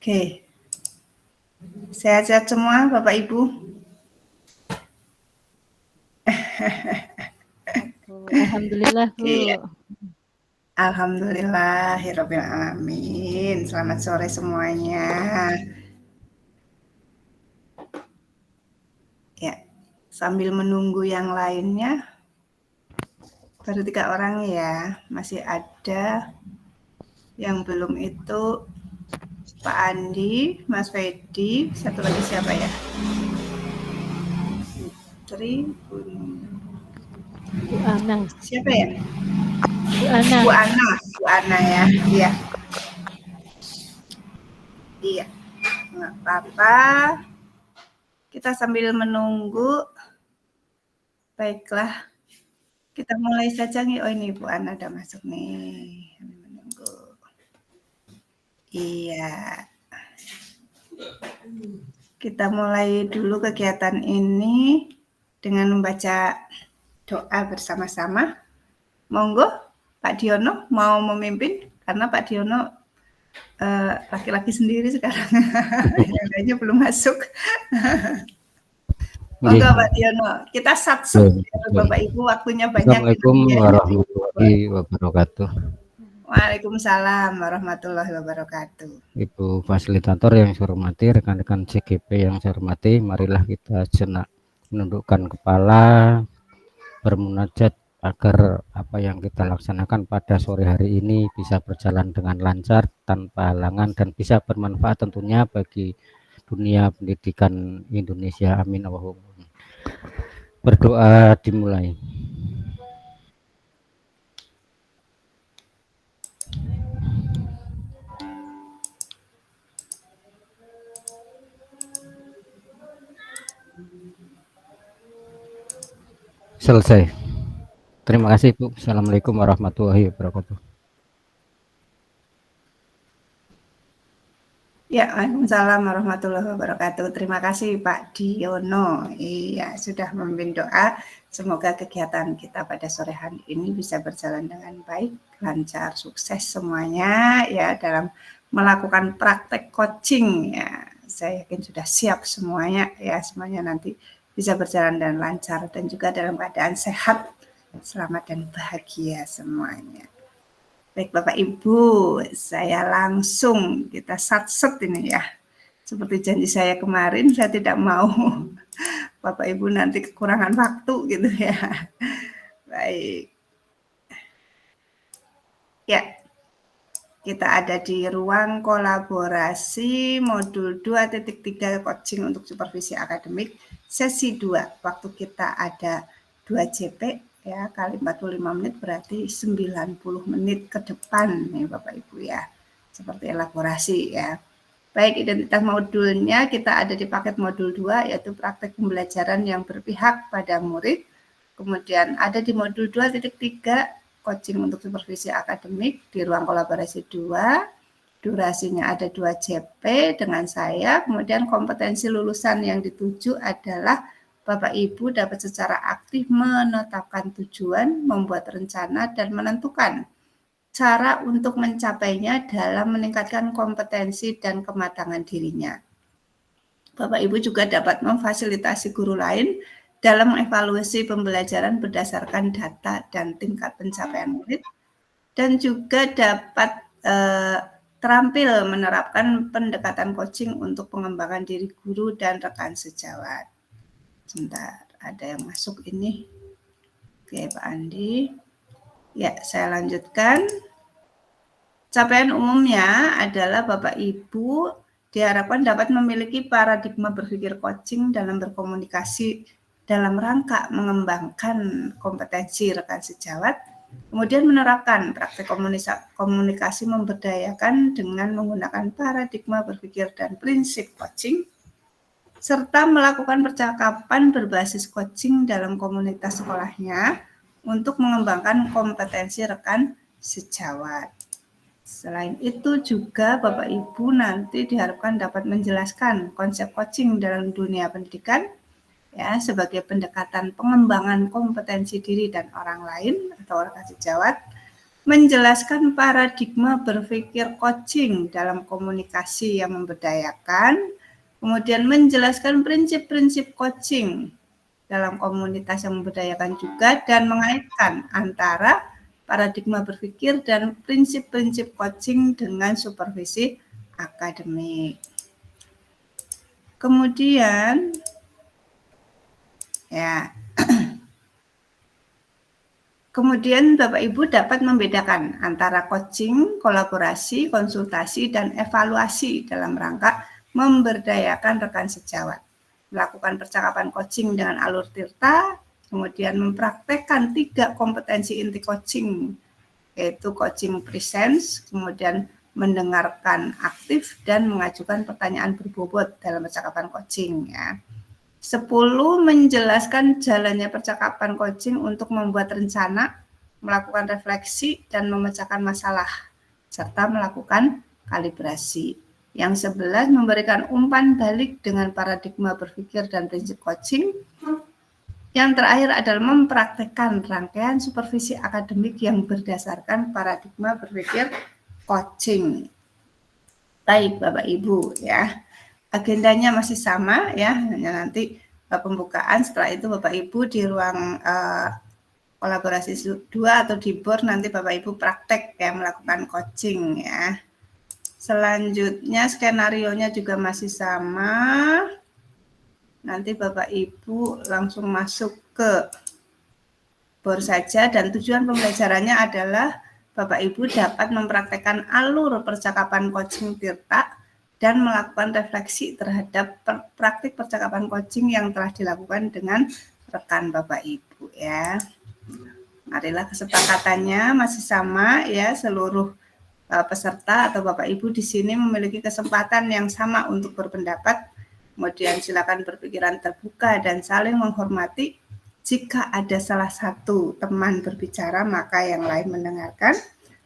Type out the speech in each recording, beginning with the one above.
Oke. Sehat-sehat semua Bapak Ibu? Alhamdulillah Bu. Alhamdulillahirabbil alamin. Selamat sore semuanya. Ya, sambil menunggu yang lainnya, baru 3 orang ya, masih ada yang belum itu Pak Andi, Mas Fedi, satu lagi siapa ya? Putri, Bu Ana. siapa ya? Bu Ana. Bu Ana ya, iya. Iya, nggak apa-apa. Kita sambil menunggu. Baiklah, kita mulai saja nih. Oh ini Bu Ana udah masuk nih. Menunggu. Iya. Kita mulai dulu kegiatan ini dengan membaca doa bersama-sama. Monggo Pak Diono mau memimpin karena Pak Diono laki-laki sendiri sekarang. Yang lainnya belum masuk. Monggo Pak Diono, kita satsut Bapak Ibu, waktunya banyak. Assalamualaikum warahmatullahi wabarakatuh. Waalaikumsalam warahmatullahi wabarakatuh. Ibu fasilitator yang saya hormati, rekan-rekan CGP yang saya hormati, marilah kita sejenak menundukkan kepala, bermunajat agar apa yang kita laksanakan pada sore hari ini bisa berjalan dengan lancar, tanpa halangan, dan bisa bermanfaat tentunya bagi dunia pendidikan Indonesia. Amin. Allahumma. Berdoa dimulai. Selesai. Terima kasih Bu. Assalamualaikum warahmatullahi wabarakatuh. Ya, waalaikumsalam warahmatullahi wabarakatuh. Terima kasih Pak Diono. Iya, sudah memimpin doa. Semoga kegiatan kita pada sore hari ini bisa berjalan dengan baik, lancar, sukses semuanya ya dalam melakukan praktek coaching ya. Saya yakin sudah siap semuanya ya, semuanya nanti bisa berjalan dan lancar dan juga dalam keadaan sehat, selamat dan bahagia semuanya. Baik Bapak Ibu, saya langsung kita satset ini ya. Seperti janji saya kemarin, saya tidak mau Bapak Ibu nanti kekurangan waktu gitu ya. Baik. Ya, kita ada di ruang kolaborasi modul 2.3 coaching untuk supervisi akademik sesi 2. Waktu kita ada 2 JP ya, kali 45 menit berarti 90 menit ke depan nih Bapak Ibu ya. Seperti elaborasi ya. Baik, identitas modulnya kita ada di paket modul 2 yaitu praktek pembelajaran yang berpihak pada murid. Kemudian ada di modul 2.3 coaching untuk supervisi akademik di ruang kolaborasi 2, durasinya ada 2 JP dengan saya, kemudian kompetensi lulusan yang dituju adalah Bapak Ibu dapat secara aktif menetapkan tujuan, membuat rencana, dan menentukan cara untuk mencapainya dalam meningkatkan kompetensi dan kematangan dirinya. Bapak Ibu juga dapat memfasilitasi guru lain dalam mengevaluasi pembelajaran berdasarkan data dan tingkat pencapaian murid, dan juga dapat terampil menerapkan pendekatan coaching untuk pengembangan diri guru dan rekan sejawat. Sebentar, ada yang masuk ini. Oke, Pak Andi. Ya, saya lanjutkan. Capaian umumnya adalah Bapak Ibu diharapkan dapat memiliki paradigma berpikir coaching dalam berkomunikasi dalam rangka mengembangkan kompetensi rekan sejawat, kemudian menerapkan praktek komunikasi memberdayakan dengan menggunakan paradigma berpikir dan prinsip coaching, serta melakukan percakapan berbasis coaching dalam komunitas sekolahnya untuk mengembangkan kompetensi rekan sejawat. Selain itu juga Bapak Ibu nanti diharapkan dapat menjelaskan konsep coaching dalam dunia pendidikan ya sebagai pendekatan pengembangan kompetensi diri dan orang lain atau rekan sejawat, menjelaskan paradigma berpikir coaching dalam komunikasi yang memberdayakan, kemudian menjelaskan prinsip-prinsip coaching dalam komunitas yang memberdayakan juga, dan mengaitkan antara paradigma berpikir dan prinsip-prinsip coaching dengan supervisi akademik. Kemudian, ya, kemudian Bapak Ibu dapat membedakan antara coaching, kolaborasi, konsultasi, dan evaluasi dalam rangka memberdayakan rekan sejawat. Melakukan percakapan coaching dengan alur tirta, kemudian mempraktekkan 3 kompetensi inti coaching, yaitu coaching presence, kemudian mendengarkan aktif, dan mengajukan pertanyaan berbobot dalam percakapan coaching. Ya. 10. Menjelaskan jalannya percakapan coaching untuk membuat rencana, melakukan refleksi, dan memecahkan masalah, serta melakukan kalibrasi. Yang 11. Memberikan umpan balik dengan paradigma berpikir dan prinsip coaching. Yang terakhir adalah mempraktekkan rangkaian supervisi akademik yang berdasarkan paradigma berpikir coaching. Baik Bapak Ibu ya. Agendanya masih sama ya, hanya nanti pembukaan, setelah itu Bapak Ibu di ruang kolaborasi 2 atau di board nanti Bapak Ibu praktek ya melakukan coaching ya. Selanjutnya skenarionya juga masih sama. Nanti Bapak Ibu langsung masuk ke board saja, dan tujuan pembelajarannya adalah Bapak Ibu dapat mempraktekkan alur percakapan coaching tirta dan melakukan refleksi terhadap praktik percakapan coaching yang telah dilakukan dengan rekan Bapak Ibu ya. Marilah kesepakatannya masih sama ya, seluruh peserta atau Bapak Ibu di sini memiliki kesempatan yang sama untuk berpendapat. Kemudian silakan berpikiran terbuka dan saling menghormati. Jika ada salah satu teman berbicara, maka yang lain mendengarkan.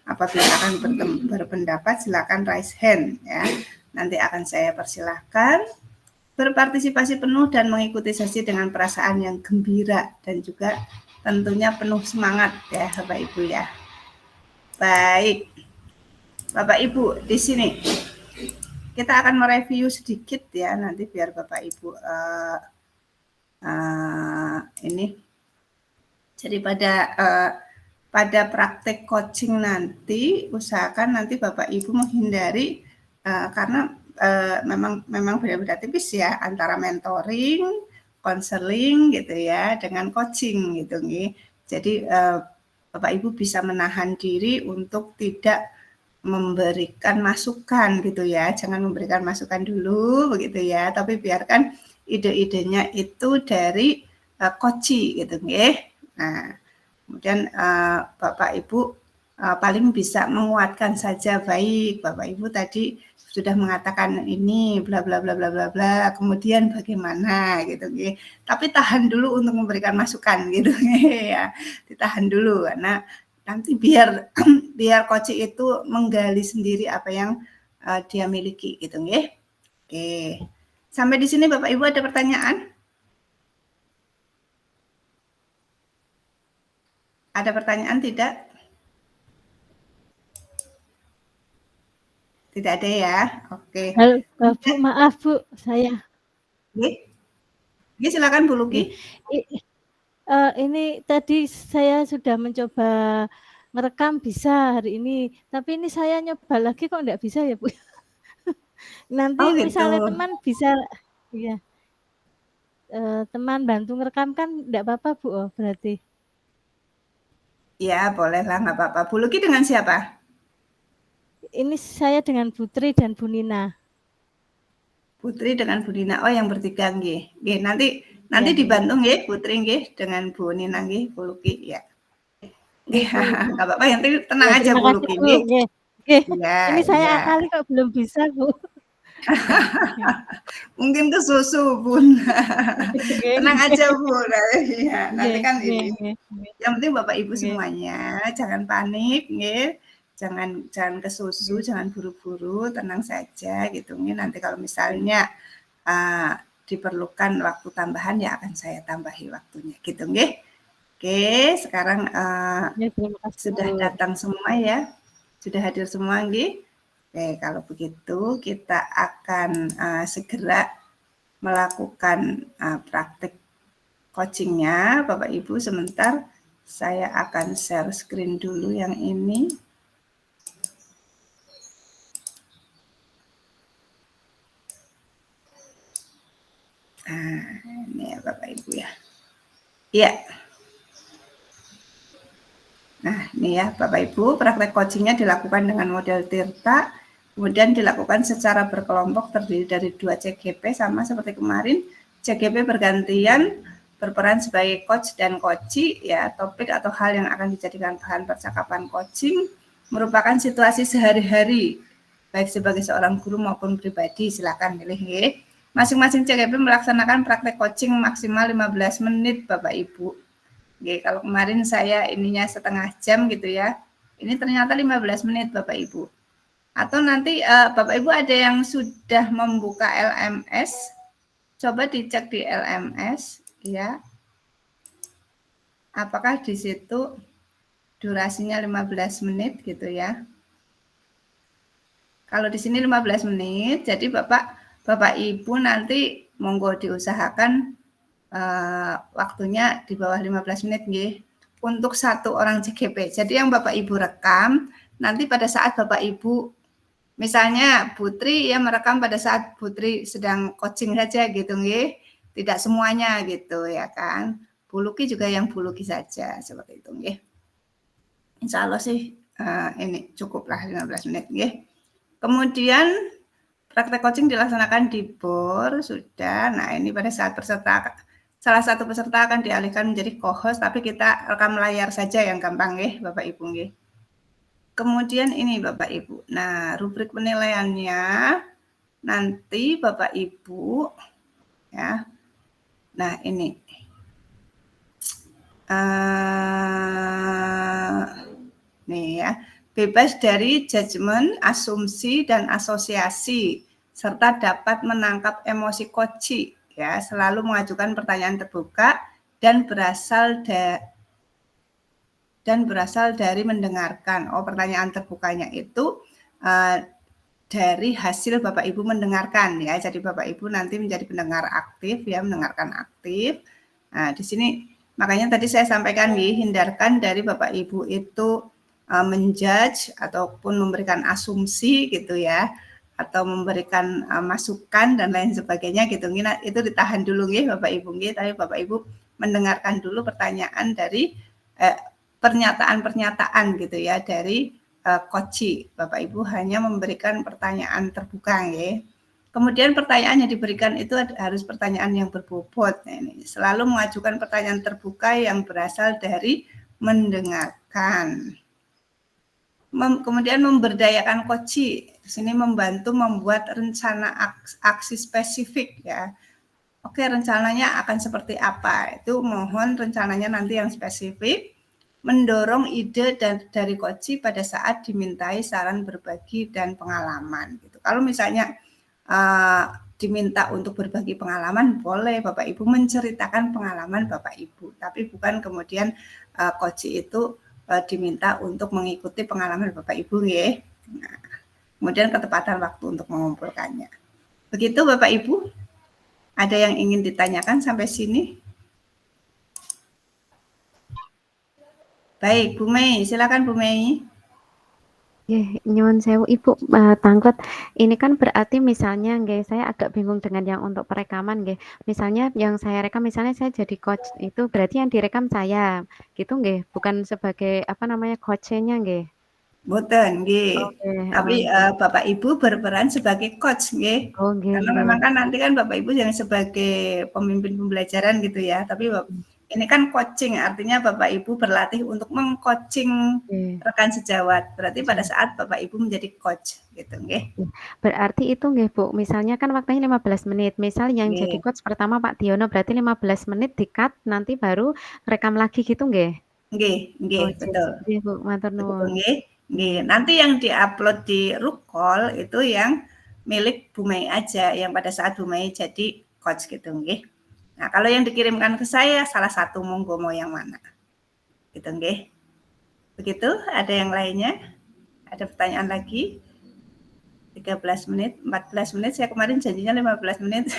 Apabila akan berpendapat, silakan raise hand ya. Nanti akan saya persilahkan berpartisipasi penuh dan mengikuti sesi dengan perasaan yang gembira dan juga tentunya penuh semangat ya Bapak Ibu ya. Baik, Bapak Ibu di sini kita akan mereview sedikit ya, nanti biar Bapak Ibu ini. Jadi pada praktek coaching nanti usahakan nanti Bapak Ibu menghindari karena memang beda-beda tipis ya antara mentoring, konseling gitu ya dengan coaching gitu nih. Jadi Bapak Ibu bisa menahan diri untuk tidak memberikan masukan gitu ya. Jangan memberikan masukan dulu begitu ya, tapi biarkan ide-idenya itu dari coaching gitu nggih. Nah, kemudian Bapak Ibu paling bisa menguatkan saja, baik Bapak Ibu tadi sudah mengatakan ini bla bla bla bla bla bla, kemudian bagaimana gitu nggih. Tapi tahan dulu untuk memberikan masukan gitu ya. Ditahan dulu karena nanti biar coach itu menggali sendiri apa yang dia miliki gitu nggih. Oke. Sampai di sini Bapak Ibu ada pertanyaan? Ada pertanyaan tidak? Tidak ada ya. Oke. Halo, Bu, maaf Bu, saya. Oke, silakan Bu Luki. Ini tadi saya sudah mencoba merekam bisa hari ini, tapi ini saya nyoba lagi kok enggak bisa ya Bu. Nanti gitu. misalnya teman bisa, ya, teman bantu ngerekam kan enggak apa-apa Bu, berarti. Ya boleh lah, nggak apa-apa. Bu Luki dengan siapa? Ini saya dengan Putri dan Bu Nina. Putri dengan Bu Nina. Oh, yang bertiga nggih. Nggih, nanti dibantu nggih Putri nggih dengan Bu Nina nggih, Bu Luki ya. Nggak apa-apa, yang penting tenang aja Bu Luki nggih. Ya, ini saya kali kok belum bisa Bu. Mungkin kesusu Bun. Tenang aja Bu. Ya, nanti kan ini. Yang penting Bapak Ibu semuanya jangan panik nggih. Jangan kesusu, jangan buru-buru, tenang saja gitu nih. Nanti kalau misalnya diperlukan waktu tambahan ya akan saya tambahi waktunya gitu nggih. Oke, sekarang Ya, terima kasih, sudah Bu. datang semua ya, sudah hadir semua, nggih. Oke, kalau begitu kita akan segera melakukan praktik coachingnya, Bapak Ibu. Sebentar, saya akan share screen dulu yang ini. Ini ya Bapak Ibu ya. Iya. Nah, ini ya Bapak Ibu, praktek coachingnya dilakukan dengan model Tirta, kemudian dilakukan secara berkelompok terdiri dari 2 CGP, sama seperti kemarin. CGP bergantian berperan sebagai coach dan coachee ya. Topik atau hal yang akan dijadikan bahan percakapan coaching merupakan situasi sehari-hari, baik sebagai seorang guru maupun pribadi. Silakan pilih ya. Masing-masing CGP melaksanakan praktek coaching maksimal 15 menit Bapak Ibu. Oke, kalau kemarin saya ininya setengah jam gitu ya. Ini ternyata 15 menit Bapak Ibu. Atau nanti Bapak Ibu ada yang sudah membuka LMS, coba dicek di LMS ya. Apakah di situ durasinya 15 menit gitu ya. Kalau di sini 15 menit, jadi Bapak Ibu nanti monggo diusahakan waktunya di bawah 15 menit nggih, untuk satu orang CGP. Jadi yang Bapak Ibu rekam, nanti pada saat Bapak Ibu, misalnya Putri ya merekam pada saat Putri sedang coaching saja gitu nggih, tidak semuanya gitu ya kan. Bu Luki juga yang Bu Luki saja, seperti itu nggih. Insya Allah sih ini cukuplah 15 menit nggih. Kemudian praktek coaching dilaksanakan di BOR sudah. Nah, ini pada saat salah satu peserta akan dialihkan menjadi co-host, tapi kita rekam layar saja yang gampang nggih, Bapak Ibu nggih. Kemudian ini Bapak Ibu. Nah, rubrik penilaiannya nanti Bapak Ibu ya. Nah, ini. Nih ya. Bebas dari judgement, asumsi dan asosiasi, serta dapat menangkap emosi coachee ya, selalu mengajukan pertanyaan terbuka dan berasal dari mendengarkan. Oh, pertanyaan terbukanya itu dari hasil Bapak Ibu mendengarkan ya. Jadi Bapak Ibu nanti menjadi pendengar aktif ya, mendengarkan aktif. Nah, di sini makanya tadi saya sampaikan nih, hindarkan dari Bapak Ibu itu menjudge ataupun memberikan asumsi gitu ya, atau memberikan masukan dan lain sebagainya gitu. Itu ditahan dulu nggih Bapak Ibu nggih, tapi Bapak Ibu mendengarkan dulu pertanyaan dari pernyataan-pernyataan gitu ya dari coachee. Bapak Ibu hanya memberikan pertanyaan terbuka nggih. Kemudian pertanyaan yang diberikan itu harus pertanyaan yang berbobot. Nah, ini selalu mengajukan pertanyaan terbuka yang berasal dari mendengarkan. Kemudian memberdayakan coachee. Di sini membantu membuat rencana aksi spesifik ya. Oke, rencananya akan seperti apa? Itu mohon rencananya nanti yang spesifik. Mendorong ide dari coachee pada saat dimintai saran berbagi dan pengalaman. Gitu. Kalau misalnya diminta untuk berbagi pengalaman, boleh Bapak Ibu menceritakan pengalaman Bapak Ibu, tapi bukan kemudian coachee itu diminta untuk mengikuti pengalaman Bapak Ibu ya. Nah, kemudian ketepatan waktu untuk mengumpulkannya. Begitu Bapak Ibu. Ada yang ingin ditanyakan sampai sini? Baik, Bu Mei, silakan Bu Mei. Nyuwun sewu Ibu Tangklet, ini kan berarti misalnya nggih, saya agak bingung dengan yang untuk perekaman nggih. Misalnya yang saya rekam, misalnya saya jadi coach, itu berarti yang direkam saya, gitu nggih? Bukan sebagai apa namanya coach-nya nggih? Boten nggih. Tapi Bapak Ibu berperan sebagai coach nggih. Oh nggih. Karena memang kan nanti kan Bapak Ibu yang sebagai pemimpin pembelajaran gitu ya. Tapi ini kan coaching, artinya Bapak Ibu berlatih untuk meng-coaching rekan sejawat. Berarti pada saat Bapak Ibu menjadi coach gitu nggih. Berarti itu nggih Bu, misalnya kan waktunya 15 menit. Misal yang jadi coach pertama Pak Diono, berarti 15 menit di-cut, nanti baru rekam lagi gitu nggih? Nggih, betul. Nggih Bu, matur nuwun. Nggih, nanti yang di-upload di Rukol itu yang milik Bu Mei aja, yang pada saat Bu Mei jadi coach gitu nggih. Nah, kalau yang dikirimkan ke saya salah satu, monggo mau yang mana? Gitu nggih. Begitu, ada yang lainnya? Ada pertanyaan lagi? 13 menit, 14 menit, saya kemarin janjinya 15 menit.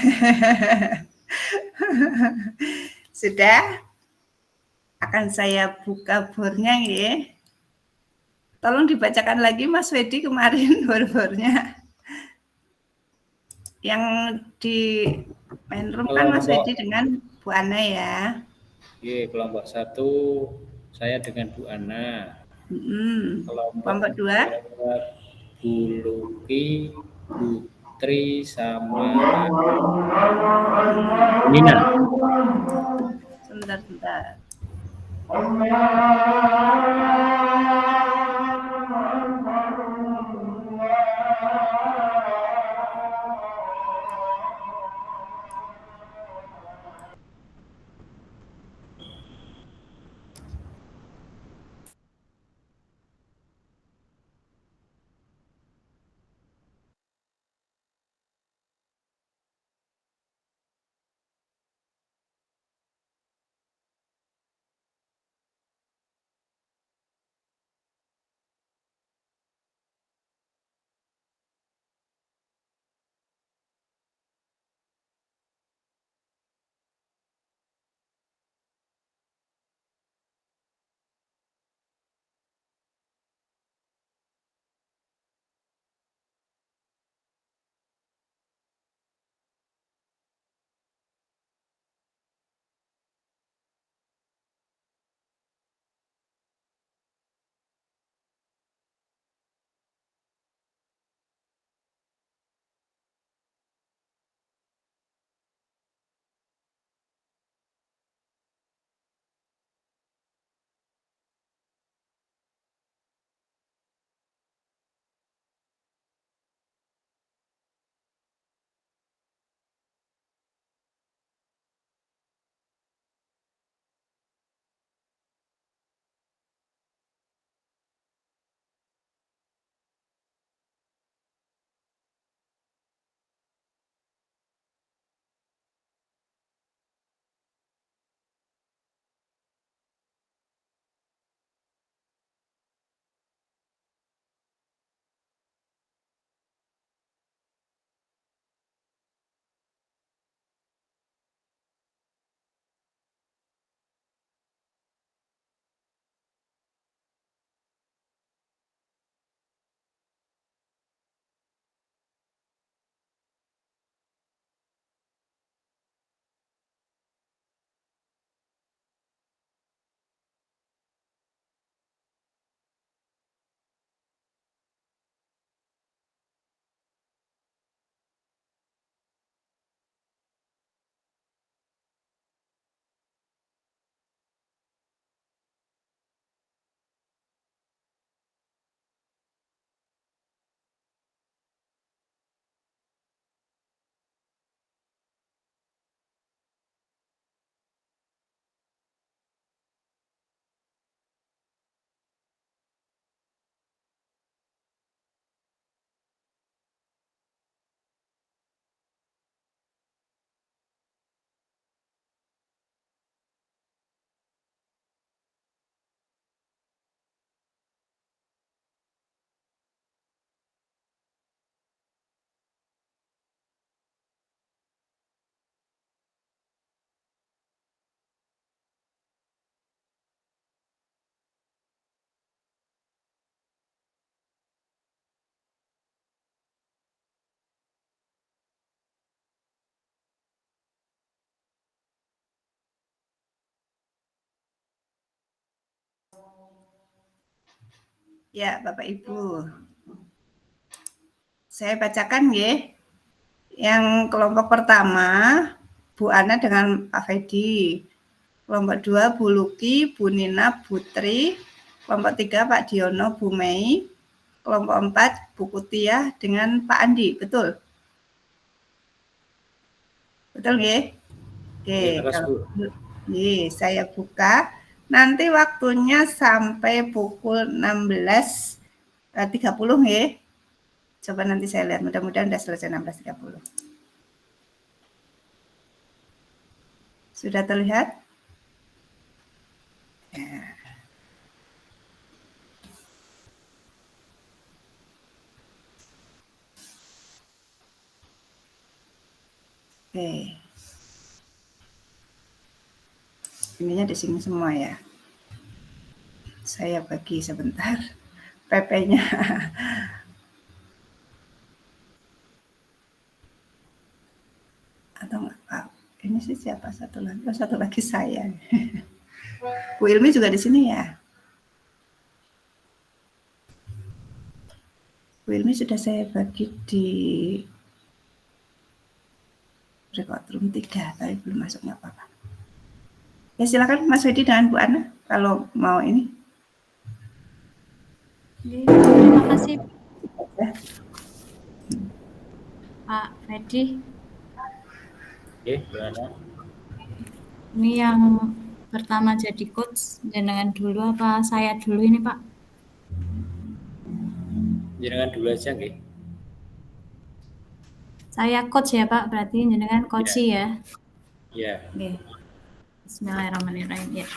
Sudah? Akan saya buka bornya ya. Tolong dibacakan lagi Mas Wedi kemarin bor-bornya. Yang di main room kan Mas Wedi dengan Bu Ana ya. Iya, kelompok 1 saya dengan Bu Ana. Kelompok 2 Bu Luki, Putri sama Nina. Sebentar. Ya, Bapak Ibu. Saya bacakan ya. Yang kelompok pertama, Bu Ana dengan Pak Fedi. Kelompok 2, Bu Luki, Bu Nina, Bu Tri. Kelompok 3, Pak Diono, Bu Mei. Kelompok 4, Bu Kutia dengan Pak Andi. Betul? Betul ya? Oke, kalau saya buka. Nanti waktunya sampai pukul 16.30 ya. Coba nanti saya lihat, mudah-mudahan sudah selesai 16.30. Sudah terlihat? Ya. Oke. Ininya di sini semua ya. Saya bagi sebentar PP-nya. Atau enggak, Pak? Ini sih siapa satu lagi? Oh, satu lagi saya. Bu Ilmi juga di sini ya? Bu Ilmi sudah saya bagi di record room 3, tapi belum masuk, nggak apa-apa. Ya silakan Mas Wedi dan Bu Ana kalau mau ini. Terima kasih Ya. Pak Fedi. Oke, gimana? Ini yang pertama jadi coach jenengan dulu apa saya dulu ini Pak? Jenengan dulu aja nggih. Saya coach ya Pak, berarti jenengan coach ya. Ya. Oke. Bismillahirrahmanirrahim ya.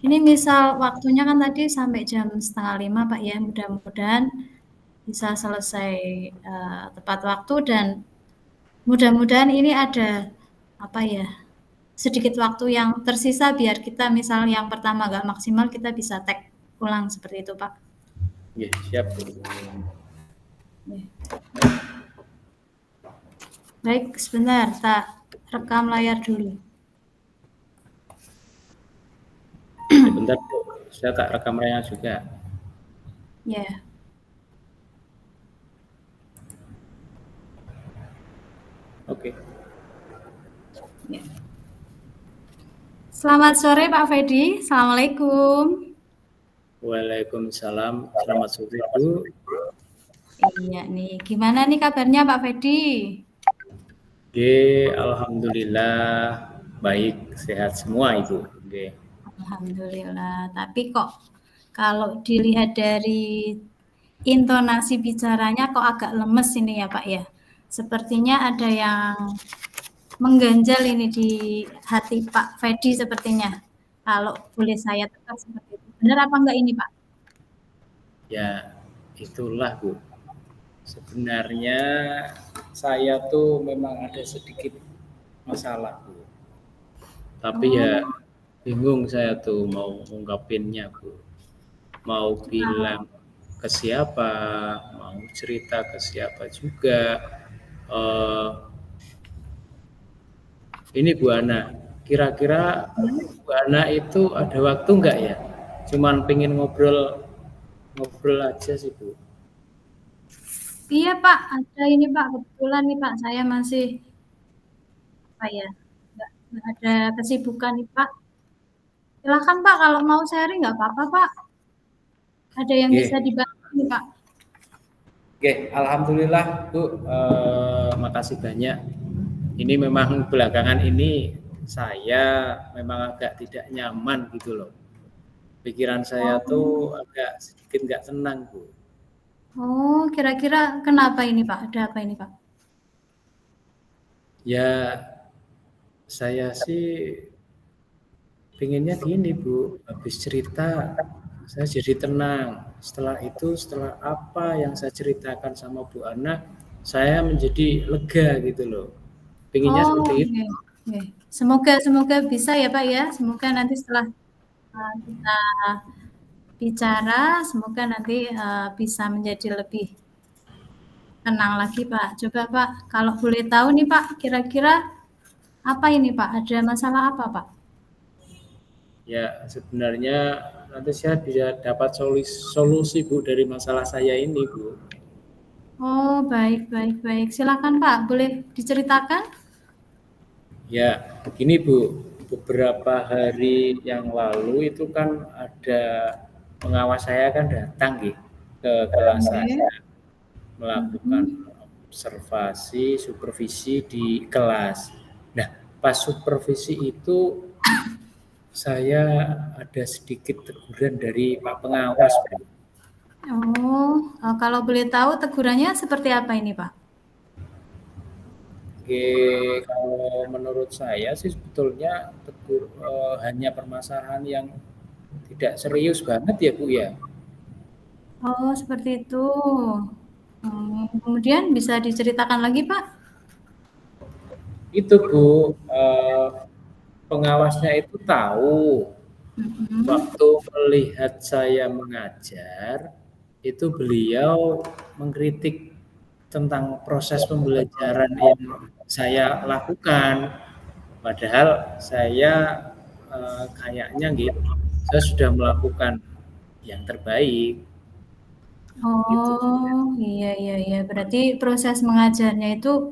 Ini misal waktunya kan tadi sampai jam 4:30 Pak ya, mudah-mudahan bisa selesai tepat waktu dan mudah-mudahan ini ada apa ya, sedikit waktu yang tersisa biar kita misal yang pertama nggak maksimal kita bisa tag ulang seperti itu Pak. Ya, siap. Baik, sebentar, tak rekam layar dulu. Sebentar, Bu. Saya tak rekam layar juga. Ya. Oke. Ya. Selamat sore Pak Fedi. Assalamualaikum. Waalaikumsalam. Selamat sore, Bu. Iya nih, gimana nih kabarnya Pak Fedi? Oke, alhamdulillah baik, sehat semua Ibu. Oke. Alhamdulillah. Tapi kok kalau dilihat dari intonasi bicaranya kok agak lemes ini ya Pak ya. Sepertinya ada yang mengganjal ini di hati Pak Fedi sepertinya. Kalau boleh saya tebak seperti itu. Benar apa enggak ini Pak? Ya, itulah Bu. Sebenarnya saya tuh memang ada sedikit masalah Bu. Tapi ya bingung saya tuh mau ungkapinnya Bu. Mau bilang ke siapa, mau cerita ke siapa juga. Ini Bu Ana, kira-kira Bu Ana itu ada waktu nggak ya? Cuman pengen ngobrol aja sih Bu. Iya Pak, ada ini Pak, kebetulan nih Pak, saya masih apa ya, nggak ada kesibukan nih Pak. Silakan Pak, kalau mau sharing nggak apa-apa Pak. Ada yang Oke. bisa dibantu nih Pak. Oke, alhamdulillah Bu, makasih banyak. Ini memang belakangan ini saya memang agak tidak nyaman gitu loh. Pikiran saya tuh agak sedikit nggak tenang Bu. Oh, kira-kira kenapa ini Pak? Ada apa ini Pak? Ya, saya sih pengennya gini Bu, habis cerita saya jadi tenang. Setelah itu, setelah apa yang saya ceritakan sama Bu Ana, saya menjadi lega gitu loh. Pengennya seperti itu. Oke. Semoga bisa ya Pak ya. Semoga nanti setelah kita bicara, semoga nanti bisa menjadi lebih tenang lagi Pak. Coba Pak, kalau boleh tahu nih Pak, kira-kira apa ini Pak? Ada masalah apa Pak? Ya, sebenarnya nanti saya bisa dapat solusi Bu dari masalah saya ini Bu. Oh, baik. Silakan Pak, boleh diceritakan? Ya, begini Bu, beberapa hari yang lalu itu kan ada pengawas saya kan datang gitu ke kelas saya melakukan observasi, supervisi di kelas. Nah, pas supervisi itu saya ada sedikit teguran dari Pak Pengawas, Bu. Oh, kalau boleh tahu tegurannya seperti apa ini Pak? Oke, kalau menurut saya sih sebetulnya hanya permasalahan yang tidak serius banget ya Bu ya. Oh, seperti itu. Kemudian bisa diceritakan lagi Pak? itu Bu, pengawasnya itu tahu waktu melihat saya mengajar, itu beliau mengkritik tentang proses pembelajaran yang saya lakukan. Padahal saya kayaknya gitu, saya sudah melakukan yang terbaik. Oh, iya. Berarti proses mengajarnya itu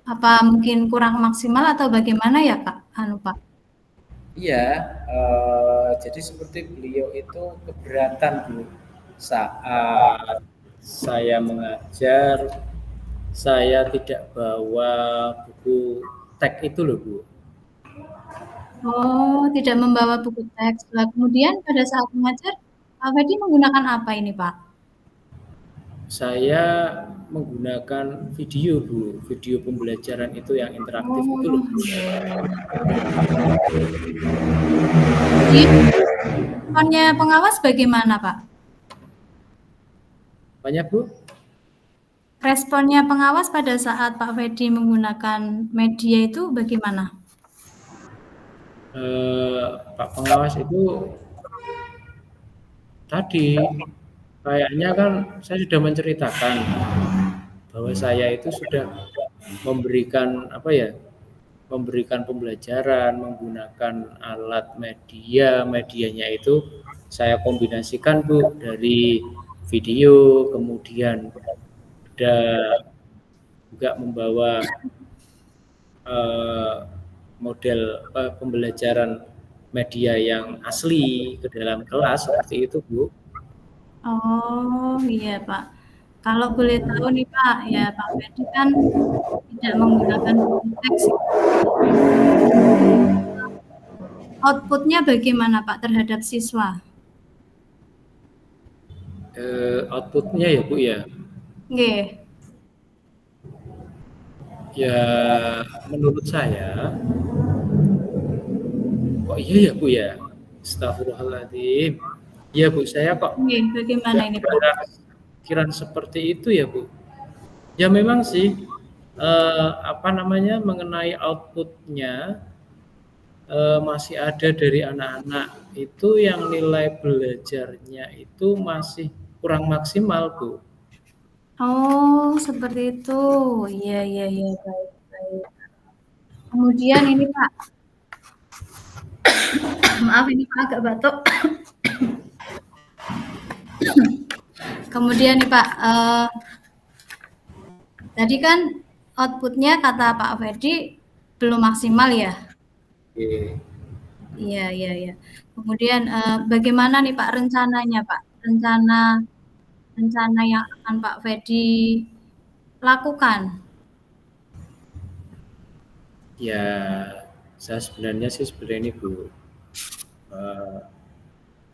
apa mungkin kurang maksimal atau bagaimana ya, Kak? Pak? Iya, jadi seperti beliau itu keberatan Bu, saat saya mengajar, saya tidak bawa buku teks itu loh Bu. Oh, tidak membawa buku teks. Lah, kemudian pada saat mengajar, Pak Fedi menggunakan apa ini, Pak? Saya menggunakan video Bu, video pembelajaran itu yang interaktif itu loh Bu. Jadi, responnya pengawas bagaimana, Pak? Banyak Bu? Responnya pengawas pada saat Pak Fedi menggunakan media itu bagaimana? Pak pengawas itu tadi kayaknya kan saya sudah menceritakan bahwa saya itu sudah memberikan memberikan pembelajaran menggunakan alat medianya itu saya kombinasikan Bu dari video, kemudian ada juga membawa model pembelajaran media yang asli ke dalam kelas seperti itu Bu. Oh, iya Pak. Kalau boleh tahu nih Pak, ya Pak Fedi kan tidak menggunakan buku teks. Outputnya bagaimana Pak terhadap siswa? Outputnya ya Bu ya. Nggih. Ya menurut saya, kok iya ya Bu ya? Astagfirullahaladzim. Ya Bu, saya kok Nggih, bagaimana ini Pak? pikiran seperti itu ya Bu. Ya memang sih, mengenai outputnya masih ada dari anak-anak itu yang nilai belajarnya itu masih kurang maksimal Bu. Oh, seperti itu. Iya, baik. Kemudian ini Pak, maaf ini Pak agak batuk. Kemudian nih Pak, tadi kan outputnya kata Pak Fedi belum maksimal ya? Iya. Kemudian bagaimana nih Pak rencananya Pak? Rencana yang akan Pak Fedi lakukan? Ya, saya sebenarnya ini Bu,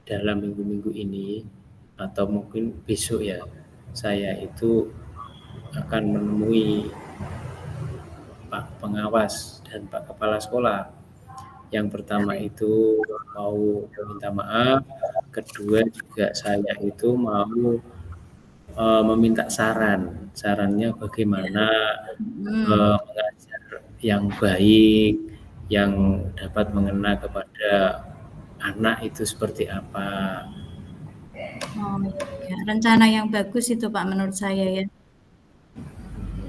dalam minggu-minggu ini atau mungkin besok ya, saya itu akan menemui Pak Pengawas dan Pak Kepala Sekolah. Yang pertama itu mau meminta maaf, kedua juga saya itu mau meminta sarannya bagaimana mengajar yang baik, yang dapat mengena kepada anak itu seperti apa. Oh ya, rencana yang bagus itu Pak menurut saya ya.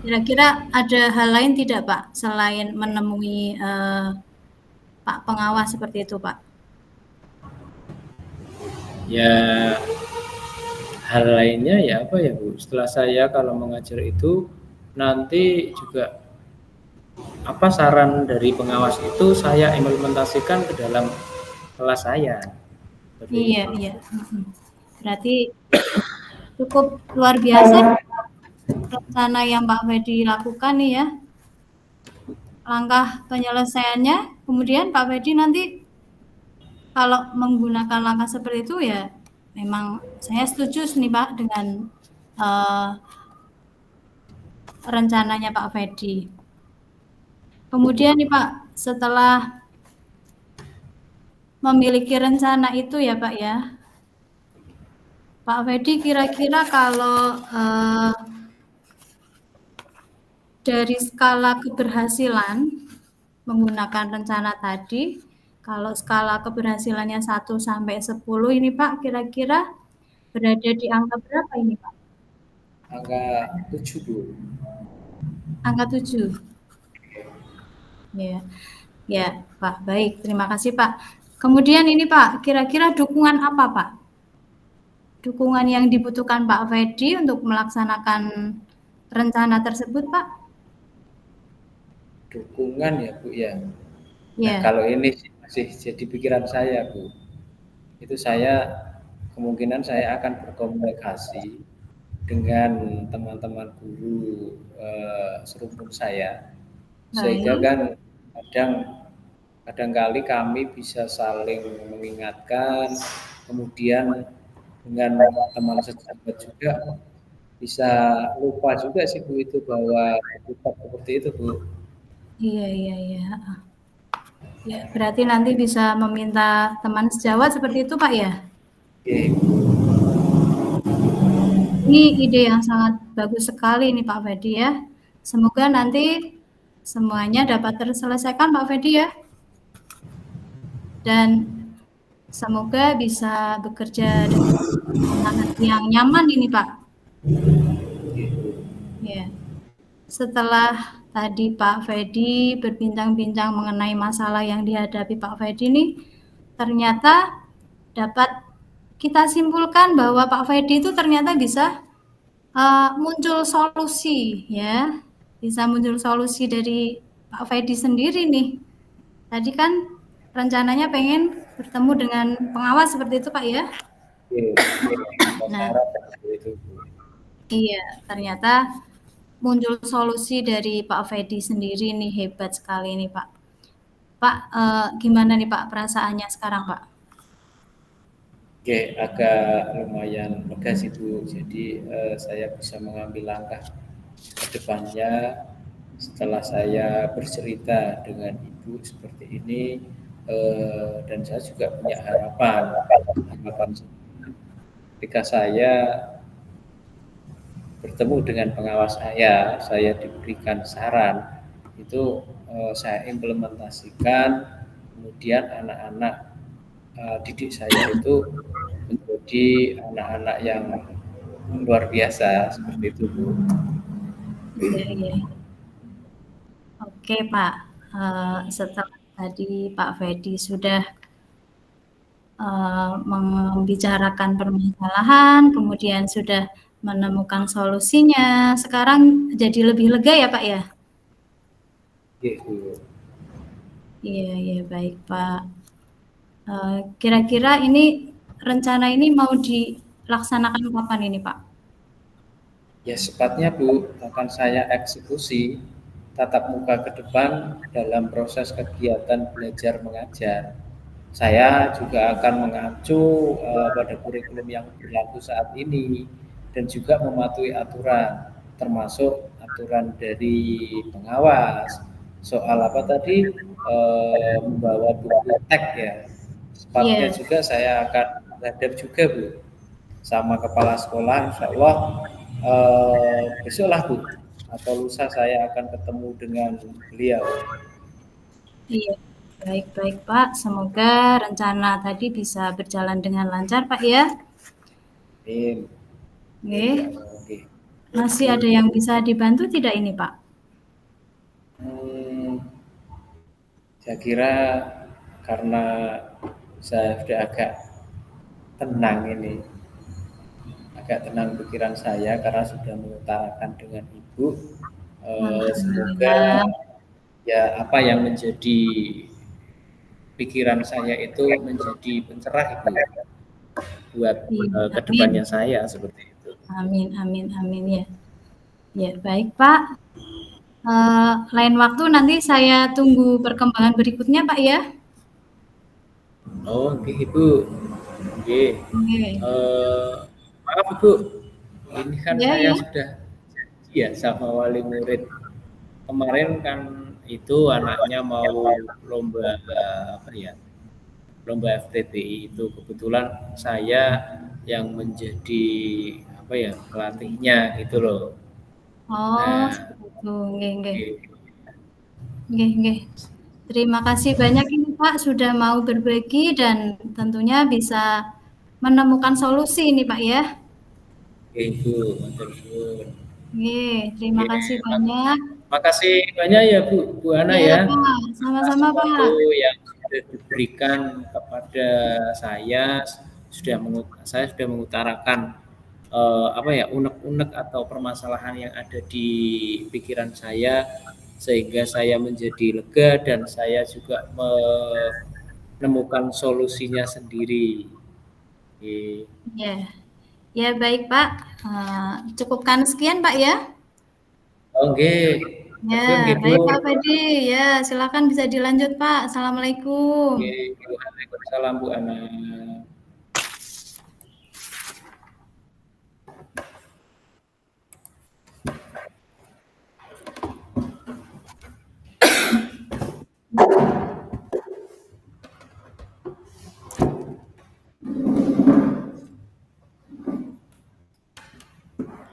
Kira-kira ada hal lain tidak Pak selain menemui Pak Pengawas seperti itu Pak? Ya hal lainnya ya apa ya Bu, setelah saya kalau mengajar itu nanti juga apa saran dari pengawas itu saya implementasikan ke dalam kelas saya. Iya. Berarti cukup luar biasa rencana yang Pak Fedi lakukan nih ya. Langkah penyelesaiannya, kemudian Pak Fedi nanti kalau menggunakan langkah seperti itu ya memang saya setuju nih Pak dengan rencananya Pak Fedi. Kemudian nih Pak, setelah memiliki rencana itu ya Pak ya, Pak Fedi kira-kira kalau dari skala keberhasilan menggunakan rencana tadi, kalau skala keberhasilannya 1 sampai 10 ini Pak, kira-kira berada di angka berapa ini Pak? Angka 7 Bu. Angka 7. Ya. Ya, Pak. Baik, terima kasih Pak. Kemudian ini Pak, kira-kira dukungan apa Pak? Dukungan yang dibutuhkan Pak Fedi untuk melaksanakan rencana tersebut Pak? Dukungan ya Bu ya. Nah, Ya. kalau ini masih jadi pikiran saya Bu. Itu saya kemungkinan saya akan berkomunikasi dengan teman-teman guru serumpun saya, sehingga kan kadang-kali kami bisa saling mengingatkan, kemudian dengan teman sejabat juga bisa lupa juga sih Bu itu bahwa kita seperti itu Bu. Iya. Ya, berarti nanti bisa meminta teman sejawat seperti itu Pak ya? Oke. Ini ide yang sangat bagus sekali nih Pak Fedi ya. Semoga nanti semuanya dapat terselesaikan Pak Fedi ya. Dan semoga bisa bekerja dengan hati yang nyaman ini Pak. Ya. Setelah tadi Pak Fedi berbincang-bincang mengenai masalah yang dihadapi Pak Fedi nih, ternyata dapat kita simpulkan bahwa Pak Fedi itu ternyata bisa muncul solusi ya, bisa muncul solusi dari Pak Fedi sendiri nih. Tadi kan rencananya pengen bertemu dengan pengawas seperti itu Pak ya? Nah, iya, ternyata muncul solusi dari Pak Fedi sendiri nih, hebat sekali nih Pak. Pak, gimana nih Pak perasaannya sekarang Pak? Oke, agak lumayan lega sih Bu. Jadi saya bisa mengambil langkah ke depannya setelah saya bercerita dengan Ibu seperti ini, dan saya juga punya harapan ketika saya bertemu dengan pengawas saya diberikan saran, itu saya implementasikan, kemudian anak-anak didik saya itu menjadi anak-anak yang luar biasa seperti itu Bu. Iya. Oke Pak, setelah tadi Pak Fedi sudah membicarakan permasalahan, kemudian sudah menemukan solusinya, sekarang jadi lebih lega ya Pak ya? Gitu. Iya, baik Pak. Kira-kira ini rencana ini mau dilaksanakan kapan ini Pak? Ya sepatnya Bu, akan saya eksekusi tatap muka ke depan dalam proses kegiatan belajar mengajar. Saya juga akan mengacu pada kurikulum yang berlaku saat ini dan juga mematuhi aturan, termasuk aturan dari pengawas soal apa tadi, membawa buku teks ya. Sepatnya juga saya akan menghadap juga Bu sama kepala sekolah, insya Allah besok lah Bu atau lusa saya akan ketemu dengan beliau. Iya, baik Pak. Semoga rencana tadi bisa berjalan dengan lancar Pak ya. Amin. Oke. Masih ada yang bisa dibantu tidak ini Pak? Saya kira karena saya sudah agak tenang ini, agak tenang pikiran saya karena sudah mengutarakan dengan Ibu. Semoga ya apa yang menjadi pikiran saya itu menjadi pencerah Ibu buat kedepannya saya seperti itu. Amin ya. Ya baik Pak. Lain waktu nanti saya tunggu perkembangan berikutnya Pak ya. Oke Ibu. Oke. Maaf Ibu, ini kan saya sudah janji ya sama wali murid. Kemarin kan itu anaknya mau lomba lomba FTTI itu, kebetulan saya yang menjadi pelatihnya gitu loh. Oh, Nah, seperti itu. Nggih, nggih. oke. Nggih, nggih. Terima kasih banyak ini Pak sudah mau berbagi dan tentunya bisa menemukan solusi ini Pak ya. Oke, Ibu, matur suwun. Nggih, terima Oke, kasih banyak. makasih banyak ya Bu Ana Ya ya, Pak, atas sama-sama waktu Pak. yang sudah diberikan kepada saya. Saya sudah mengutarakan apa ya, unek-unek atau permasalahan yang ada di pikiran saya, sehingga saya menjadi lega dan saya juga menemukan solusinya sendiri. Oke. Ya, ya baik Pak. Cukupkan sekian Pak ya. Oke, Ya, oke Bu. baik Pak Fedi. Ya, silakan bisa dilanjut Pak. Assalamualaikum. Oke, waalaikumsalam Bu Ana.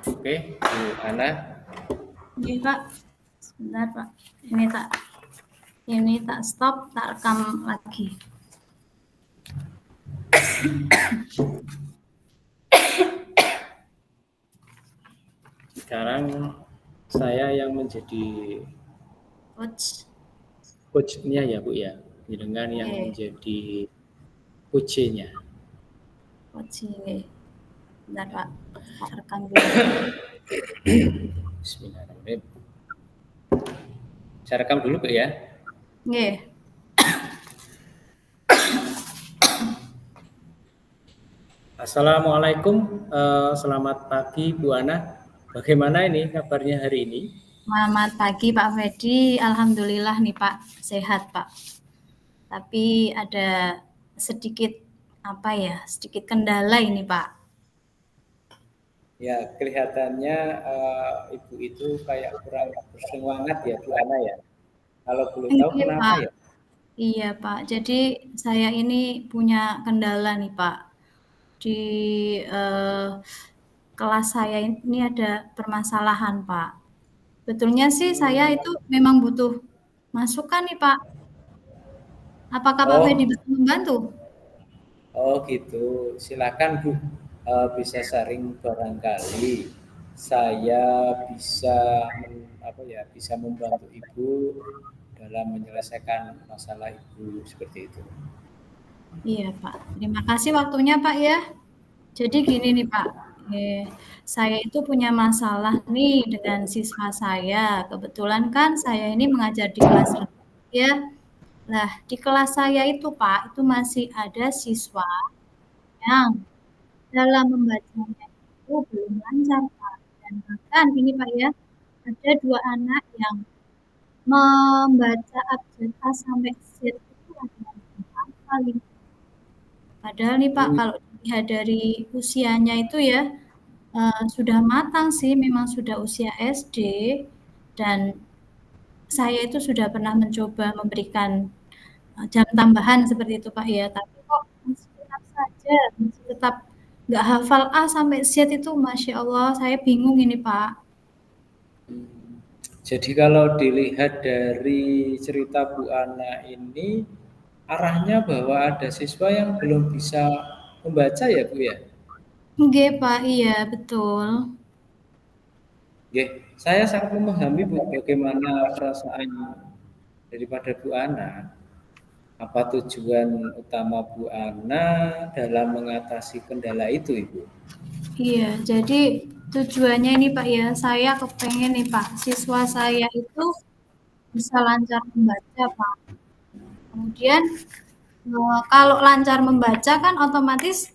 Oke, Bu Ana. Oke Pak, sebentar Pak. Ini tak stop, tak rekam lagi. Sekarang saya yang menjadi Coach. coach-nya ya Bu ya, dengan yang Oke. menjadi coach-nya. Coach ini. Bentar Pak, tak rekam dulu. Bismillahirrahmanirrahim. Saya rekam dulu Bu ya. Nggih. Assalamualaikum, selamat pagi Bu Ana. Bagaimana ini kabarnya hari ini? Selamat pagi Pak Fedi. Alhamdulillah nih Pak, sehat Pak. Tapi ada sedikit sedikit kendala ini Pak. Ya, kelihatannya Ibu itu kayak kurang bersemangat ya Bu Ana ya. Kalau boleh tahu Iya, kenapa Pak. ya? Iya Pak, jadi saya ini punya kendala nih Pak. Di kelas saya ini ada permasalahan Pak. Betulnya sih saya itu memang butuh masukan nih Pak. Apakah Pak Fedi bisa membantu? Oh gitu, silakan Bu. Bisa sharing barangkali saya bisa membantu Ibu dalam menyelesaikan masalah Ibu seperti itu. Iya Pak, terima kasih waktunya Pak ya. Jadi gini nih Pak, saya itu punya masalah nih dengan siswa saya. Kebetulan kan saya ini mengajar di kelas rendah ya. Nah, di kelas saya itu Pak, itu masih ada siswa yang dalam membacanya itu belum lancar Pak. Dan bahkan ini Pak ya, ada 2 anak yang membaca abjad A sampai Z itu ada yang hafal. Padahal nih Pak, kalau dilihat dari usianya itu ya, sudah matang sih, memang sudah usia SD, dan saya itu sudah pernah mencoba memberikan jam tambahan seperti itu Pak ya, tapi kok masih tetap saja, masih tetap nggak hafal A sampai Z itu, Masya Allah, saya bingung ini Pak. Jadi kalau dilihat dari cerita Bu Ana ini, arahnya bahwa ada siswa yang belum bisa membaca ya Bu ya? Nggih Pak, iya betul. Oke, saya sangat memahami Bu bagaimana perasaan daripada Bu Ana. Apa tujuan utama Bu Ana dalam mengatasi kendala itu Ibu? Iya, jadi tujuannya ini Pak ya, saya kepengen nih Pak, siswa saya itu bisa lancar membaca Pak. Kemudian kalau lancar membaca kan otomatis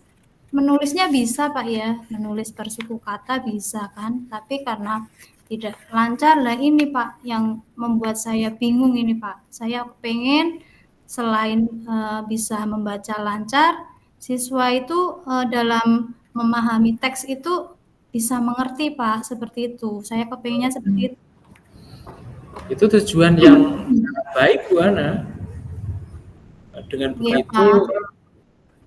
menulisnya bisa Pak ya, menulis bersuku kata bisa kan, tapi karena tidak lancar lah ini Pak yang membuat saya bingung ini Pak. Saya pengen selain bisa membaca lancar, siswa itu dalam memahami teks itu bisa mengerti Pak, seperti itu. Saya kepengennya seperti itu. Itu tujuan yang sangat baik Bu Ana. Dengan Iya, begitu Pak.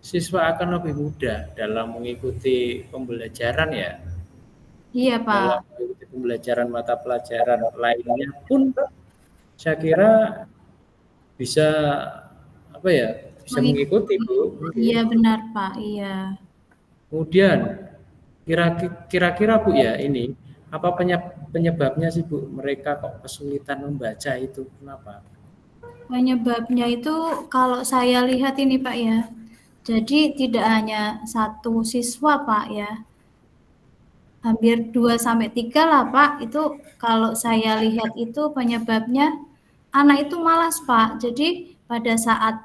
siswa akan lebih mudah dalam mengikuti pembelajaran ya. Iya Pak. Dalam mengikuti pembelajaran mata pelajaran lainnya pun saya kira bisa apa ya, bisa mengikuti Bu. Iya benar Pak, iya. Kemudian kira-kira Bu ya, ini apa penyebabnya sih Bu mereka kok kesulitan membaca itu, kenapa? Penyebabnya itu kalau saya lihat ini Pak ya, jadi tidak hanya satu siswa Pak ya, hampir 2-3 lah Pak, itu kalau saya lihat itu penyebabnya anak itu malas Pak. Jadi pada saat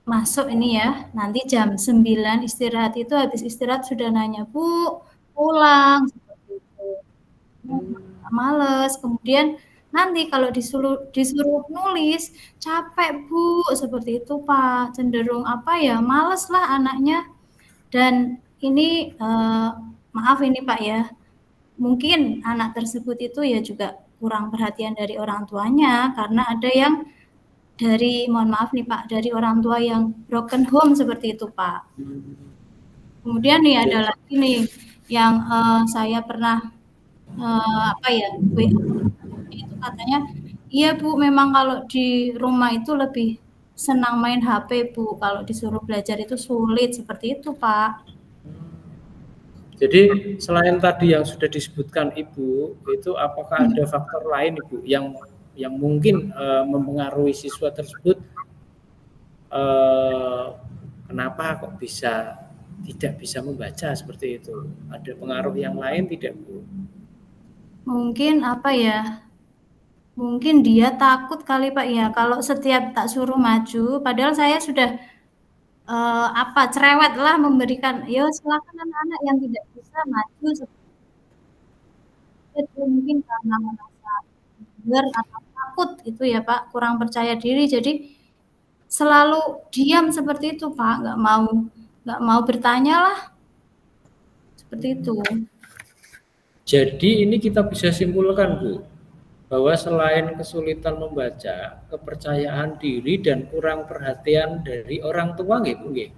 masuk ini ya, nanti jam 9 istirahat itu habis istirahat sudah nanya, Bu, pulang, seperti itu. Males, kemudian nanti kalau disuruh nulis, capek Bu, seperti itu Pak. Cenderung apa ya, males lah anaknya. Dan ini maaf ini Pak ya, mungkin anak tersebut itu ya juga kurang perhatian dari orang tuanya, karena ada yang dari, mohon maaf nih Pak, dari orang tua yang broken home seperti itu Pak. Kemudian nih ada lagi nih yang saya pernah apa ya, itu katanya, iya Bu, memang kalau di rumah itu lebih senang main HP Bu, kalau disuruh belajar itu sulit, seperti itu Pak. Jadi selain tadi yang sudah disebutkan Ibu, itu apakah ada faktor lain Ibu yang mungkin mempengaruhi siswa tersebut, kenapa kok tidak bisa membaca seperti itu? Ada pengaruh yang lain tidak Bu? Mungkin apa ya, mungkin dia takut kali Pak ya, kalau setiap tak suruh maju, padahal saya sudah cerewet lah memberikan, ya silakan anak-anak yang tidak bisa maju, itu mungkin karena merasa minder atau takut itu ya Pak, kurang percaya diri, jadi selalu diam seperti itu Pak, nggak mau bertanya lah, seperti itu. Jadi ini kita bisa simpulkan Bu, bahwa selain kesulitan membaca, kepercayaan diri dan kurang perhatian dari orang tua nggih Bu nggih?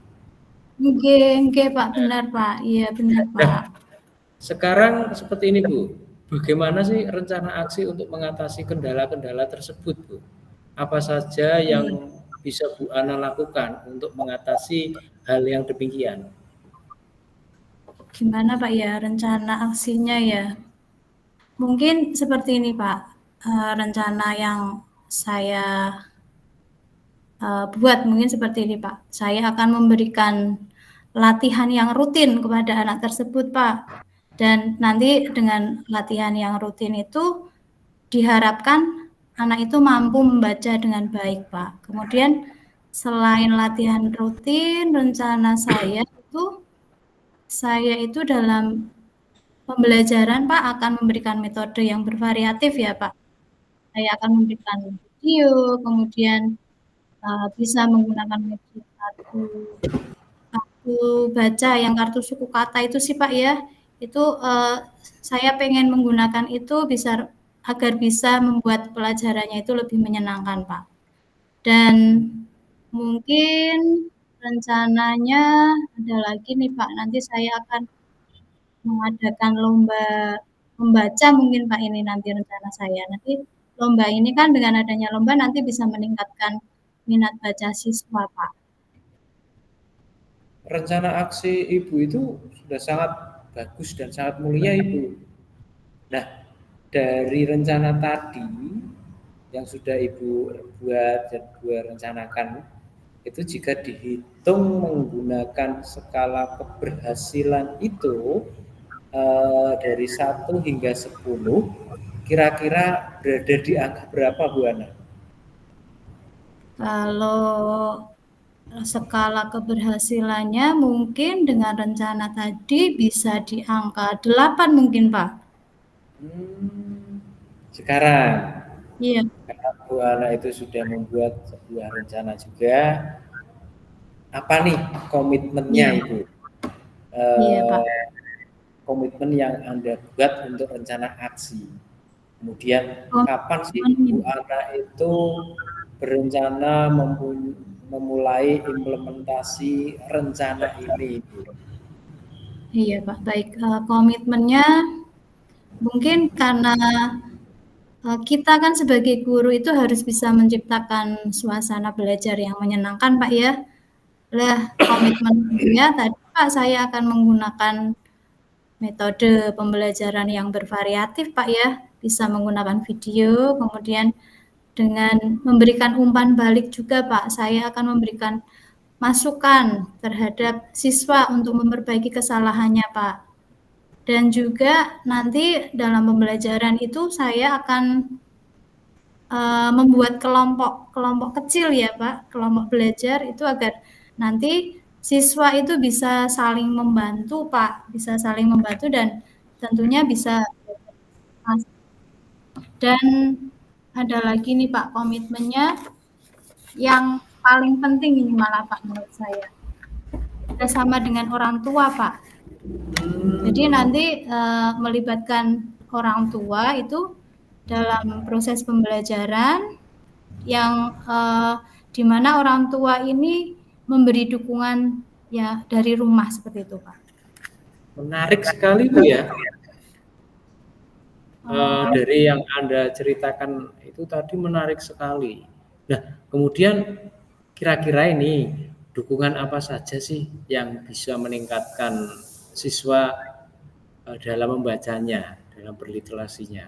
Nggih Pak, benar Pak, iya benar Pak. Nah, sekarang seperti ini Bu, bagaimana sih rencana aksi untuk mengatasi kendala-kendala tersebut Bu? Apa saja yang bisa Bu Ana lakukan untuk mengatasi hal yang demikian? Gimana Pak ya rencana aksinya ya? Mungkin seperti ini Pak, rencana yang saya buat mungkin seperti ini Pak. Saya akan memberikan latihan yang rutin kepada anak tersebut Pak. Dan nanti dengan latihan yang rutin itu diharapkan anak itu mampu membaca dengan baik Pak. Kemudian selain latihan rutin, rencana saya itu dalam pembelajaran Pak akan memberikan metode yang bervariatif ya Pak. Saya akan memberikan video, kemudian bisa menggunakan metode kartu baca yang kartu suku kata itu sih Pak ya. Itu saya pengen menggunakan itu agar bisa membuat pelajarannya itu lebih menyenangkan Pak. Dan mungkin rencananya ada lagi nih Pak, nanti saya akan mengadakan lomba membaca mungkin Pak, ini nanti rencana saya. Nanti lomba ini kan dengan adanya lomba nanti bisa meningkatkan minat baca siswa Pak. Rencana aksi Ibu itu sudah sangat bagus dan sangat mulia Ibu. Nah, dari rencana tadi yang sudah Ibu buat dan rencanakan, itu jika dihitung menggunakan skala keberhasilan itu dari 1 hingga 10, kira-kira berada di angka berapa Bu Ana? Kalau skala keberhasilannya mungkin dengan rencana tadi bisa di angka 8 mungkin Pak. Sekarang iya, karena Bu Ana itu sudah membuat sebuah rencana juga, apa nih komitmennya Ibu? Iya Pak. Komitmen yang Anda buat untuk rencana aksi. Kemudian kapan sih Bu Ana itu berencana memulai implementasi rencana ini Ibu? Iya Pak, baik. Komitmennya mungkin karena kita kan sebagai guru itu harus bisa menciptakan suasana belajar yang menyenangkan, Pak ya. Lah komitmennya tadi Pak, saya akan menggunakan metode pembelajaran yang bervariatif Pak ya. Bisa menggunakan video, kemudian dengan memberikan umpan balik juga Pak, saya akan memberikan masukan terhadap siswa untuk memperbaiki kesalahannya Pak. Dan juga nanti dalam pembelajaran itu saya akan membuat kelompok kecil ya Pak, kelompok belajar itu agar nanti siswa itu bisa saling membantu Pak, bisa saling membantu dan tentunya bisa. Dan ada lagi nih Pak, komitmennya yang paling penting ini malah Pak menurut saya, bersama dengan orang tua Pak. Jadi nanti melibatkan orang tua itu dalam proses pembelajaran yang di mana orang tua ini memberi dukungan ya dari rumah seperti itu Pak. Menarik sekali Bu ya. Dari yang Anda ceritakan itu tadi menarik sekali. Nah, kemudian kira-kira ini dukungan apa saja sih yang bisa meningkatkan siswa dalam membacanya, dalam berliterasinya?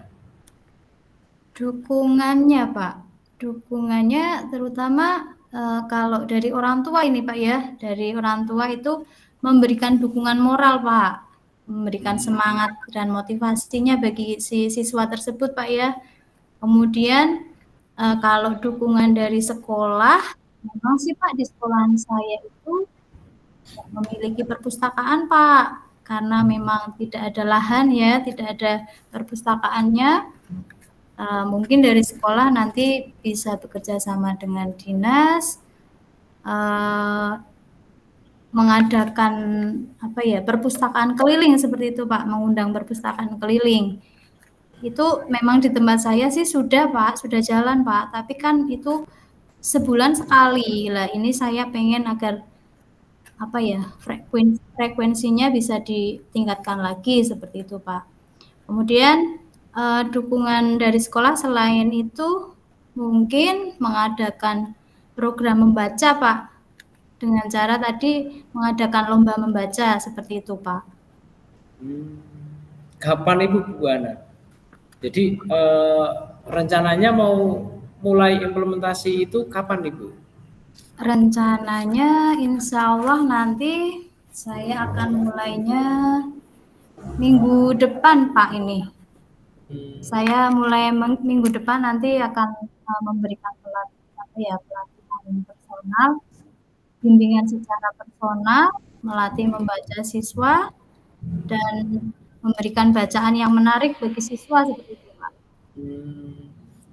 Dukungannya Pak, dukungannya terutama kalau dari orang tua ini Pak ya, dari orang tua itu memberikan dukungan moral Pak, memberikan semangat dan motivasinya bagi si siswa tersebut Pak ya. Kemudian kalau dukungan dari sekolah, memang sih Pak di sekolahan saya itu memiliki perpustakaan Pak, karena memang tidak ada lahan ya, tidak ada perpustakaannya. Mungkin dari sekolah nanti bisa bekerja sama dengan dinas, mengadakan apa ya, perpustakaan keliling seperti itu Pak, mengundang perpustakaan keliling. Itu memang di tempat saya sih sudah Pak, sudah jalan Pak, tapi kan itu sebulan sekali. Lah ini saya pengen agar apa ya, frekuensinya bisa ditingkatkan lagi seperti itu Pak. Kemudian dukungan dari sekolah selain itu mungkin mengadakan program membaca Pak, dengan cara tadi mengadakan lomba membaca seperti itu Pak. Kapan Ibu Bu Ana? Jadi rencananya mau mulai implementasi itu kapan Ibu? Rencananya insya Allah nanti saya akan mulainya minggu depan Pak ini. Saya mulai minggu depan nanti akan memberikan pelatihan personal, bimbingan secara personal, melatih membaca siswa, dan memberikan bacaan yang menarik bagi siswa seperti itu Pak.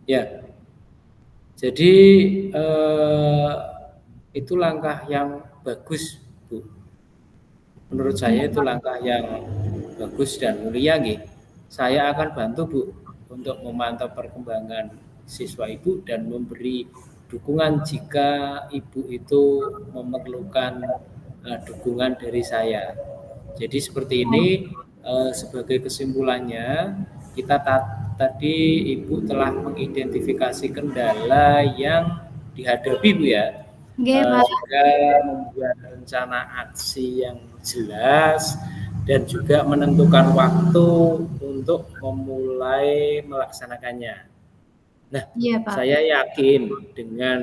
Ya, jadi itu langkah yang bagus Bu. Menurut saya itu langkah yang bagus dan mulia gitu. Saya akan bantu Bu untuk memantau perkembangan siswa Ibu dan memberi dukungan jika Ibu itu memerlukan dukungan dari saya. Jadi seperti ini sebagai kesimpulannya, kita tadi Ibu telah mengidentifikasi kendala yang dihadapi Bu ya. Juga membuat rencana aksi yang jelas dan juga menentukan waktu untuk memulai melaksanakannya. Nah, iya, Pak. Saya yakin dengan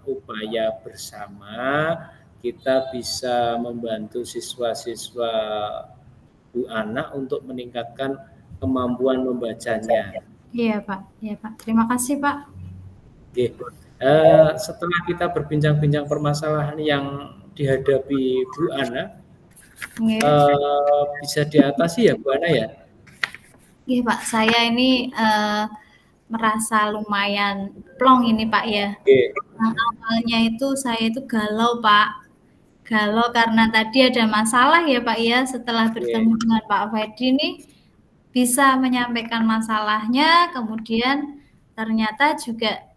upaya bersama kita bisa membantu siswa-siswa Bu Ana untuk meningkatkan kemampuan membacanya. Iya Pak, iya Pak. Terima kasih Pak. Oke. Setelah kita berbincang-bincang permasalahan yang dihadapi Bu Ana, bisa diatasi ya Bu Ana ya? Iya Pak, saya ini merasa lumayan plong ini Pak ya. Yang awalnya itu saya itu galau Pak, galau karena tadi ada masalah ya Pak ya. Setelah bertemu dengan Pak Fedi ini bisa menyampaikan masalahnya, kemudian ternyata juga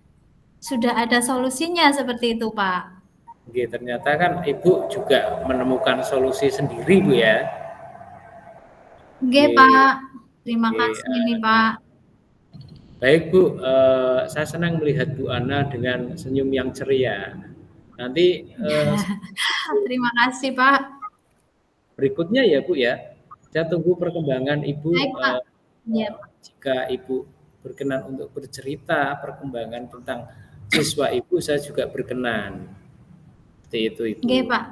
sudah ada solusinya seperti itu Pak. Oke, ternyata kan Ibu juga menemukan solusi sendiri Bu ya. Oke Pak. Terima Oke, kasih nih Pak. baik Bu, saya senang melihat Bu Ana dengan senyum yang ceria. Nanti Terima kasih Pak. berikutnya ya Bu ya, saya tunggu perkembangan Ibu. Baik Pak. Iya Pak. Jika Ibu berkenan untuk bercerita perkembangan tentang siswa Ibu, saya juga berkenan. Seperti itu Ibu. Oke Pak.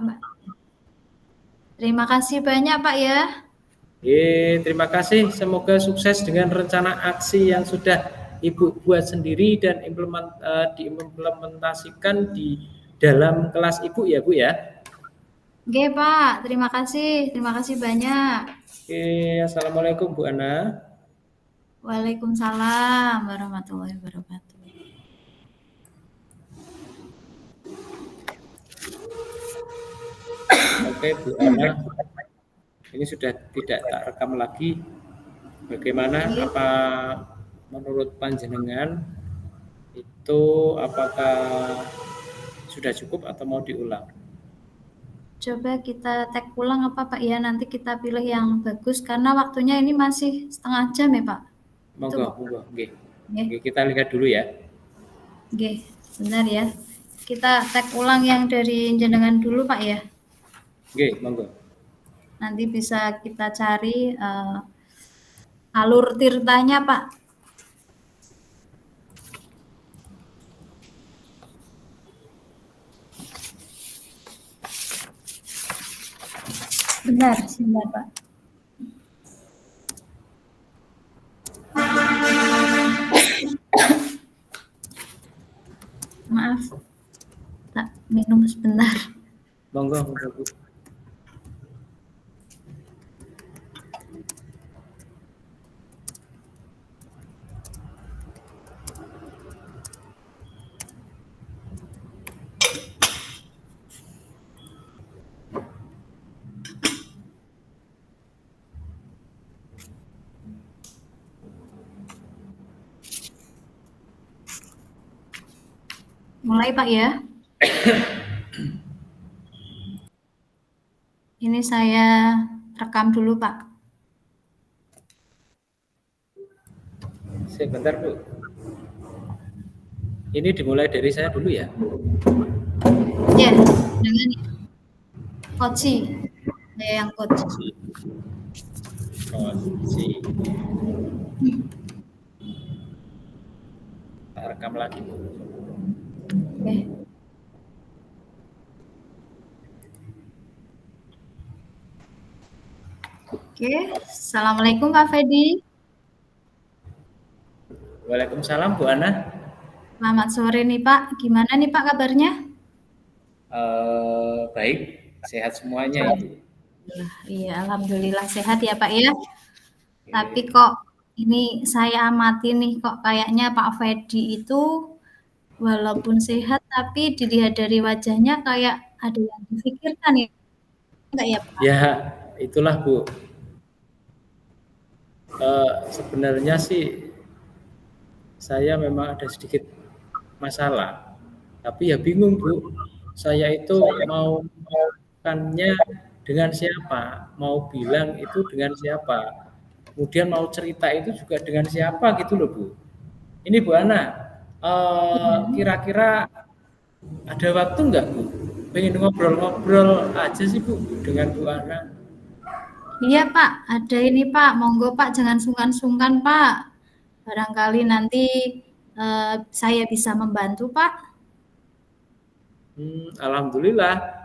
Terima kasih banyak Pak ya. Terima kasih. Semoga sukses dengan rencana aksi yang sudah Ibu buat sendiri dan diimplementasikan di dalam kelas Ibu ya Bu ya. Oke Pak, terima kasih banyak. Assalamualaikum Bu Ana. Waalaikumsalam warahmatullahi wabarakatuh. Oke Bu Ana, ini sudah tidak tak rekam lagi. Bagaimana? Apa menurut panjenengan itu apakah sudah cukup atau mau diulang? Coba kita tag ulang apa Pak ya, nanti kita pilih yang bagus karena waktunya ini masih setengah jam ya Pak. Monggo. Oke, kita lihat dulu ya. Oke, benar ya. Kita tag ulang yang dari jenengan dulu Pak ya. Oke, monggo. Nanti bisa kita cari alur tirtanya Pak. Benar, sebentar Pak. Maaf, tak minum sebentar. Monggo Bu. Mulai Pak ya. Ini saya rekam dulu Pak. Sebentar Bu. Ini dimulai dari saya dulu ya. Ya, dengan Koci. Saya yang Koci. Tak rekam lagi Bu. Oke. Oke, Assalamualaikum Pak Fedi. Waalaikumsalam Bu Ana. Selamat sore nih Pak. Gimana nih Pak kabarnya? Baik, sehat semuanya Ibu. Iya, alhamdulillah sehat ya Pak ya. Tapi kok ini saya amati nih kok kayaknya Pak Fedi itu walaupun sehat tapi dilihat dari wajahnya kayak ada yang difikirkan ya. Enggak ya Pak? Ya, itulah Bu. Sebenarnya sih saya memang ada sedikit masalah, tapi ya bingung Bu. Saya itu mau melakukannya dengan siapa, mau bilang itu dengan siapa, kemudian mau cerita itu juga dengan siapa gitu loh Bu. Ini Bu Ana, kira-kira ada waktu nggak Bu? Pengen ngobrol-ngobrol aja sih Bu dengan Bu Ana. Iya Pak, ada ini Pak, monggo Pak jangan sungkan-sungkan Pak. Barangkali nanti saya bisa membantu Pak. Alhamdulillah.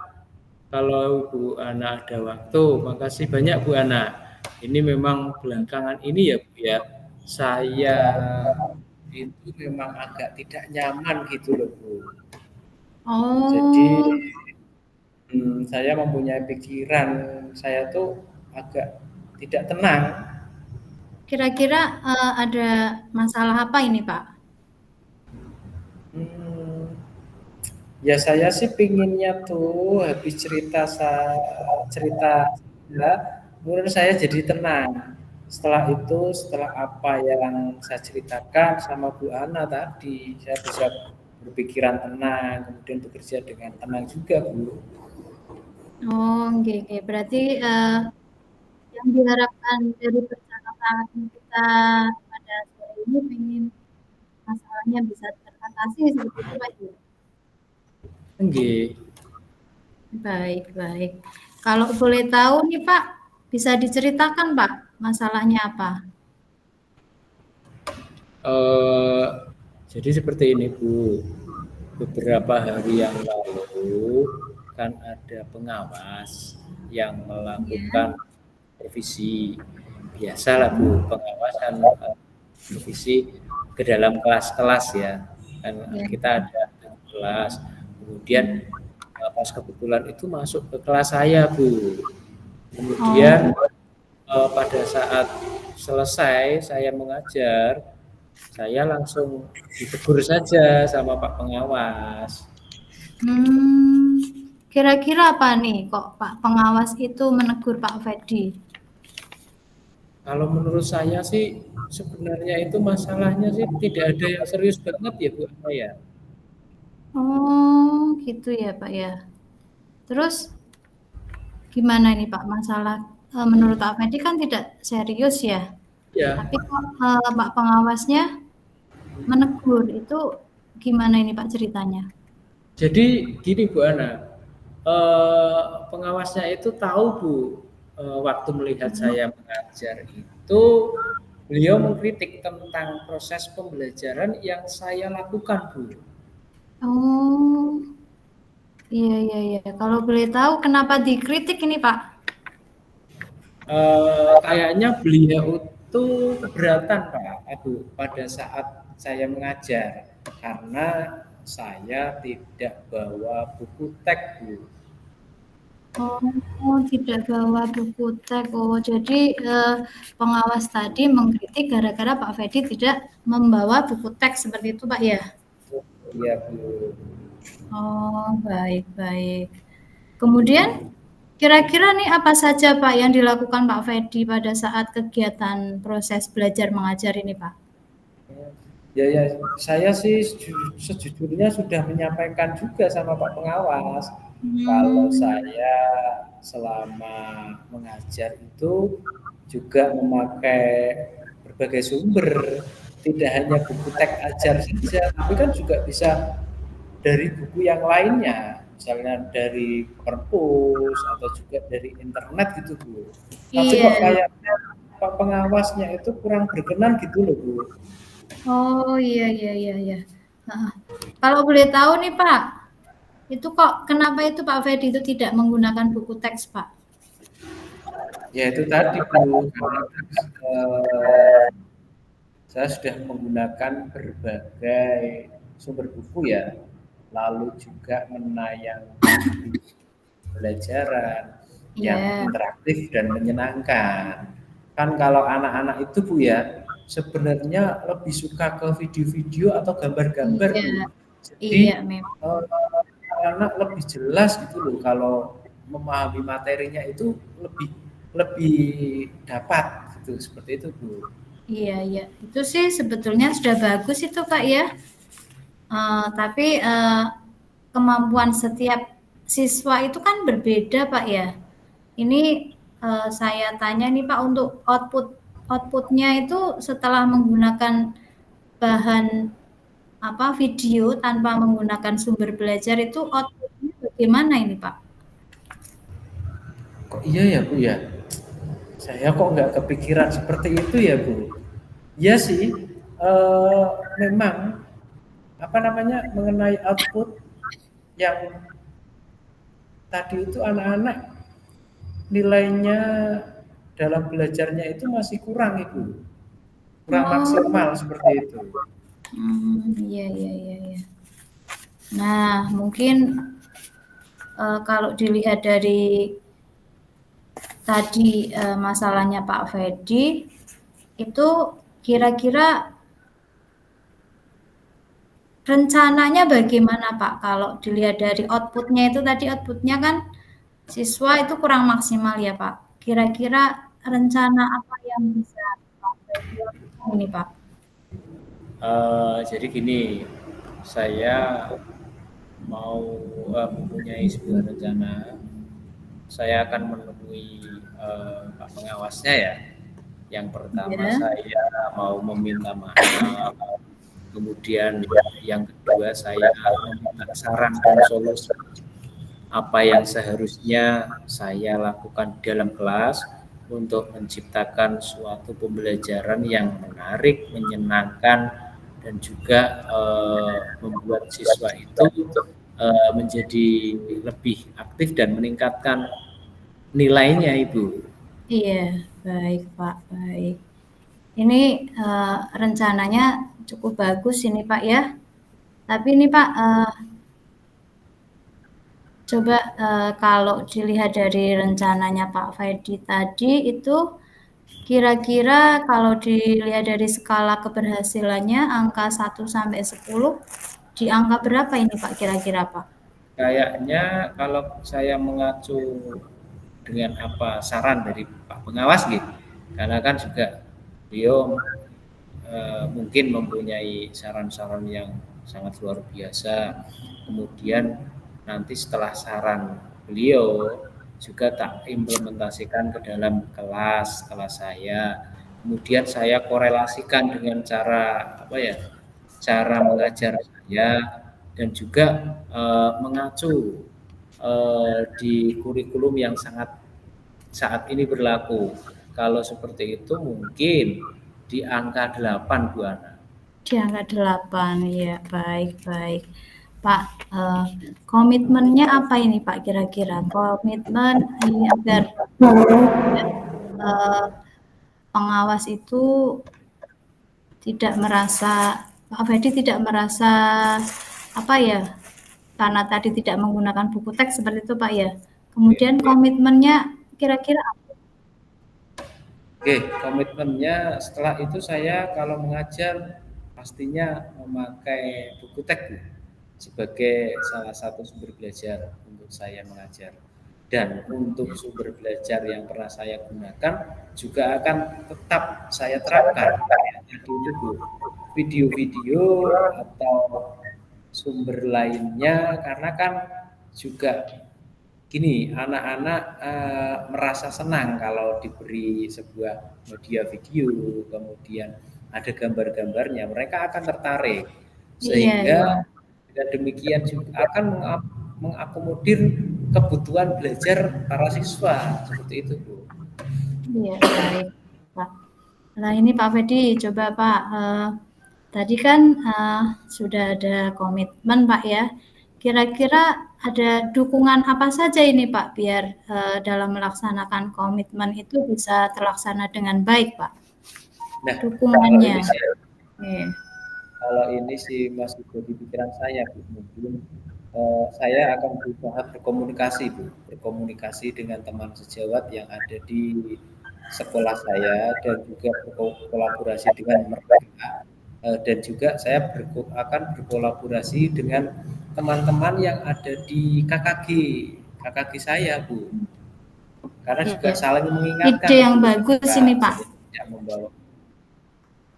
Kalau Bu Ana ada waktu, makasih banyak Bu Ana. Ini memang belakangan ini ya Bu ya, saya itu memang agak tidak nyaman gitu loh Bu. Oh. Jadi saya mempunyai pikiran, saya tuh agak tidak tenang. Kira-kira ada masalah apa ini Pak? Ya saya sih pinginnya tuh habis cerita menurut saya jadi tenang. Setelah itu, setelah apa yang saya ceritakan sama Bu Ana tadi, saya bisa berpikiran tenang, kemudian bekerja dengan tenang juga Bu. Oh, oke. Berarti yang diharapkan dari percakapan kita pada sore ini pengen masalahnya bisa teratasi seperti itu Pak ya. Nggih. Baik. Kalau boleh tahu nih Pak, bisa diceritakan Pak masalahnya apa? Jadi seperti ini Bu, beberapa hari yang lalu kan ada pengawas yang melakukan revisi. Biasalah Bu, pengawas kan revisi ke dalam kelas-kelas ya. Kan kita ada kelas. Kemudian pas kebetulan itu masuk ke kelas saya Bu. Kemudian pada saat selesai saya mengajar, saya langsung ditegur saja sama Pak Pengawas. Kira-kira apa nih kok Pak Pengawas itu menegur Pak Fedi? Kalau menurut saya sih sebenarnya itu masalahnya sih tidak ada yang serius banget ya Bu ya. Oh gitu ya Pak ya. Terus gimana nih Pak masalah menurut Pak Fedi kan tidak serius ya? Ya. Tapi kok Pak Pengawasnya menegur, itu gimana ini Pak ceritanya? Jadi gini Bu Ana, pengawasnya itu tahu Bu, waktu melihat saya mengajar itu beliau mengkritik tentang proses pembelajaran yang saya lakukan Bu. Oh, iya. Kalau boleh tahu kenapa dikritik ini Pak? Kayaknya beliau itu keberatan Pak, pada saat saya mengajar karena saya tidak bawa buku teks Bu. Oh, tidak bawa buku teks. Oh, jadi pengawas tadi mengkritik gara-gara Pak Fedi tidak membawa buku teks seperti itu Pak ya? Iya Bu. Oh, baik. Kemudian kira-kira nih apa saja Pak yang dilakukan Pak Fedi pada saat kegiatan proses belajar mengajar ini Pak? Ya, saya sih sejujurnya sudah menyampaikan juga sama Pak Pengawas. Kalau saya selama mengajar itu juga memakai berbagai sumber, tidak hanya buku teks ajar saja, tapi kan juga bisa dari buku yang lainnya, misalnya dari perpus atau juga dari internet gitu Bu. Tapi kok kayaknya Pak Pengawasnya itu kurang berkenan gitu loh Bu. Oh iya. Kalau boleh tahu nih Pak, itu kok kenapa itu Pak Fedi itu tidak menggunakan buku teks Pak? Ya itu tadi Bu, karena saya sudah menggunakan berbagai sumber buku ya, lalu juga menayangkan pembelajaran yang interaktif dan menyenangkan. Kan kalau anak-anak itu Bu ya, sebenarnya lebih suka ke video-video atau gambar-gambar Bu. Jadi anak lebih jelas gitu loh kalau memahami materinya itu lebih dapat gitu, seperti itu Bu. Iya. Itu sih sebetulnya sudah bagus itu Pak ya. Tapi kemampuan setiap siswa itu kan berbeda Pak ya. Ini saya tanya nih Pak, untuk outputnya itu setelah menggunakan bahan video tanpa menggunakan sumber belajar itu outputnya bagaimana ini Pak? Kok iya ya Bu ya? Saya kok nggak kepikiran seperti itu ya Bu. Iya sih, memang mengenai output yang tadi itu anak-anak nilainya dalam belajarnya itu masih kurang Ibu, kurang maksimal seperti itu. Iya. Nah mungkin kalau dilihat dari tadi masalahnya Pak Fedi, itu kira-kira rencananya bagaimana Pak? Kalau dilihat dari outputnya itu tadi, outputnya kan siswa itu kurang maksimal ya Pak. Kira-kira rencana apa yang bisa Pak Fedi lakukan ini Pak? Jadi gini, saya mau mempunyai sebuah rencana. Saya akan menemui Pak Pengawasnya ya. Yang pertama Ya. saya mau meminta maaf, kemudian yang kedua saya meminta saran dan solusi apa yang seharusnya saya lakukan dalam kelas untuk menciptakan suatu pembelajaran yang menarik, menyenangkan, dan juga membuat siswa itu menjadi lebih aktif dan meningkatkan nilainya, Ibu. Iya, baik Pak, baik. Ini rencananya cukup bagus ini Pak ya. Tapi ini Pak, coba kalau dilihat dari rencananya Pak Fedi tadi itu kira-kira kalau dilihat dari skala keberhasilannya angka 1 sampai 10 di angka berapa ini Pak kira-kira Pak? Kayaknya kalau saya mengacu dengan apa saran dari Pak Pengawas gitu, karena kan juga beliau mungkin mempunyai saran-saran yang sangat luar biasa. Kemudian nanti setelah saran beliau juga tak implementasikan ke dalam kelas saya. Kemudian saya korelasikan dengan cara cara mengajar saya, dan juga mengacu di kurikulum yang saat ini berlaku. Kalau seperti itu mungkin di angka 8, Bu Ana. Di angka 8, ya baik-baik. Pak, komitmennya apa ini Pak kira-kira? Komitmen ini agar pengawas itu tidak merasa, Pak Fedi tidak merasa apa ya, karena tadi tidak menggunakan buku teks seperti itu Pak ya. Kemudian komitmennya kira-kira apa? Oke, komitmennya setelah itu saya kalau mengajar pastinya memakai buku teks, Bu, sebagai salah satu sumber belajar untuk saya mengajar. Dan untuk sumber belajar yang pernah saya gunakan juga akan tetap saya terapkan. Jadi itu, Bu, video-video atau sumber lainnya, karena kan juga gini, anak-anak merasa senang kalau diberi sebuah media video, kemudian ada gambar-gambarnya, mereka akan tertarik, sehingga dengan demikian juga akan mengakomodir kebutuhan belajar para siswa, seperti itu, Bu. Iya, baik Pak. Nah ini Pak Fedi, coba Pak, tadi kan sudah ada komitmen Pak ya, kira-kira ada dukungan apa saja ini Pak biar dalam melaksanakan komitmen itu bisa terlaksana dengan baik Pak? Nah, dukungannya. Kalau ini sih masih jadi pikiran saya, Bu. Mungkin saya akan berusaha berkomunikasi, Bu, berkomunikasi dengan teman sejawat yang ada di sekolah saya, dan juga berkolaborasi dengan mereka, dan juga saya akan berkolaborasi dengan teman-teman yang ada di KKG saya, Bu, karena juga saling mengingatkan. Ide yang bagus ini Pak. Tidak membawa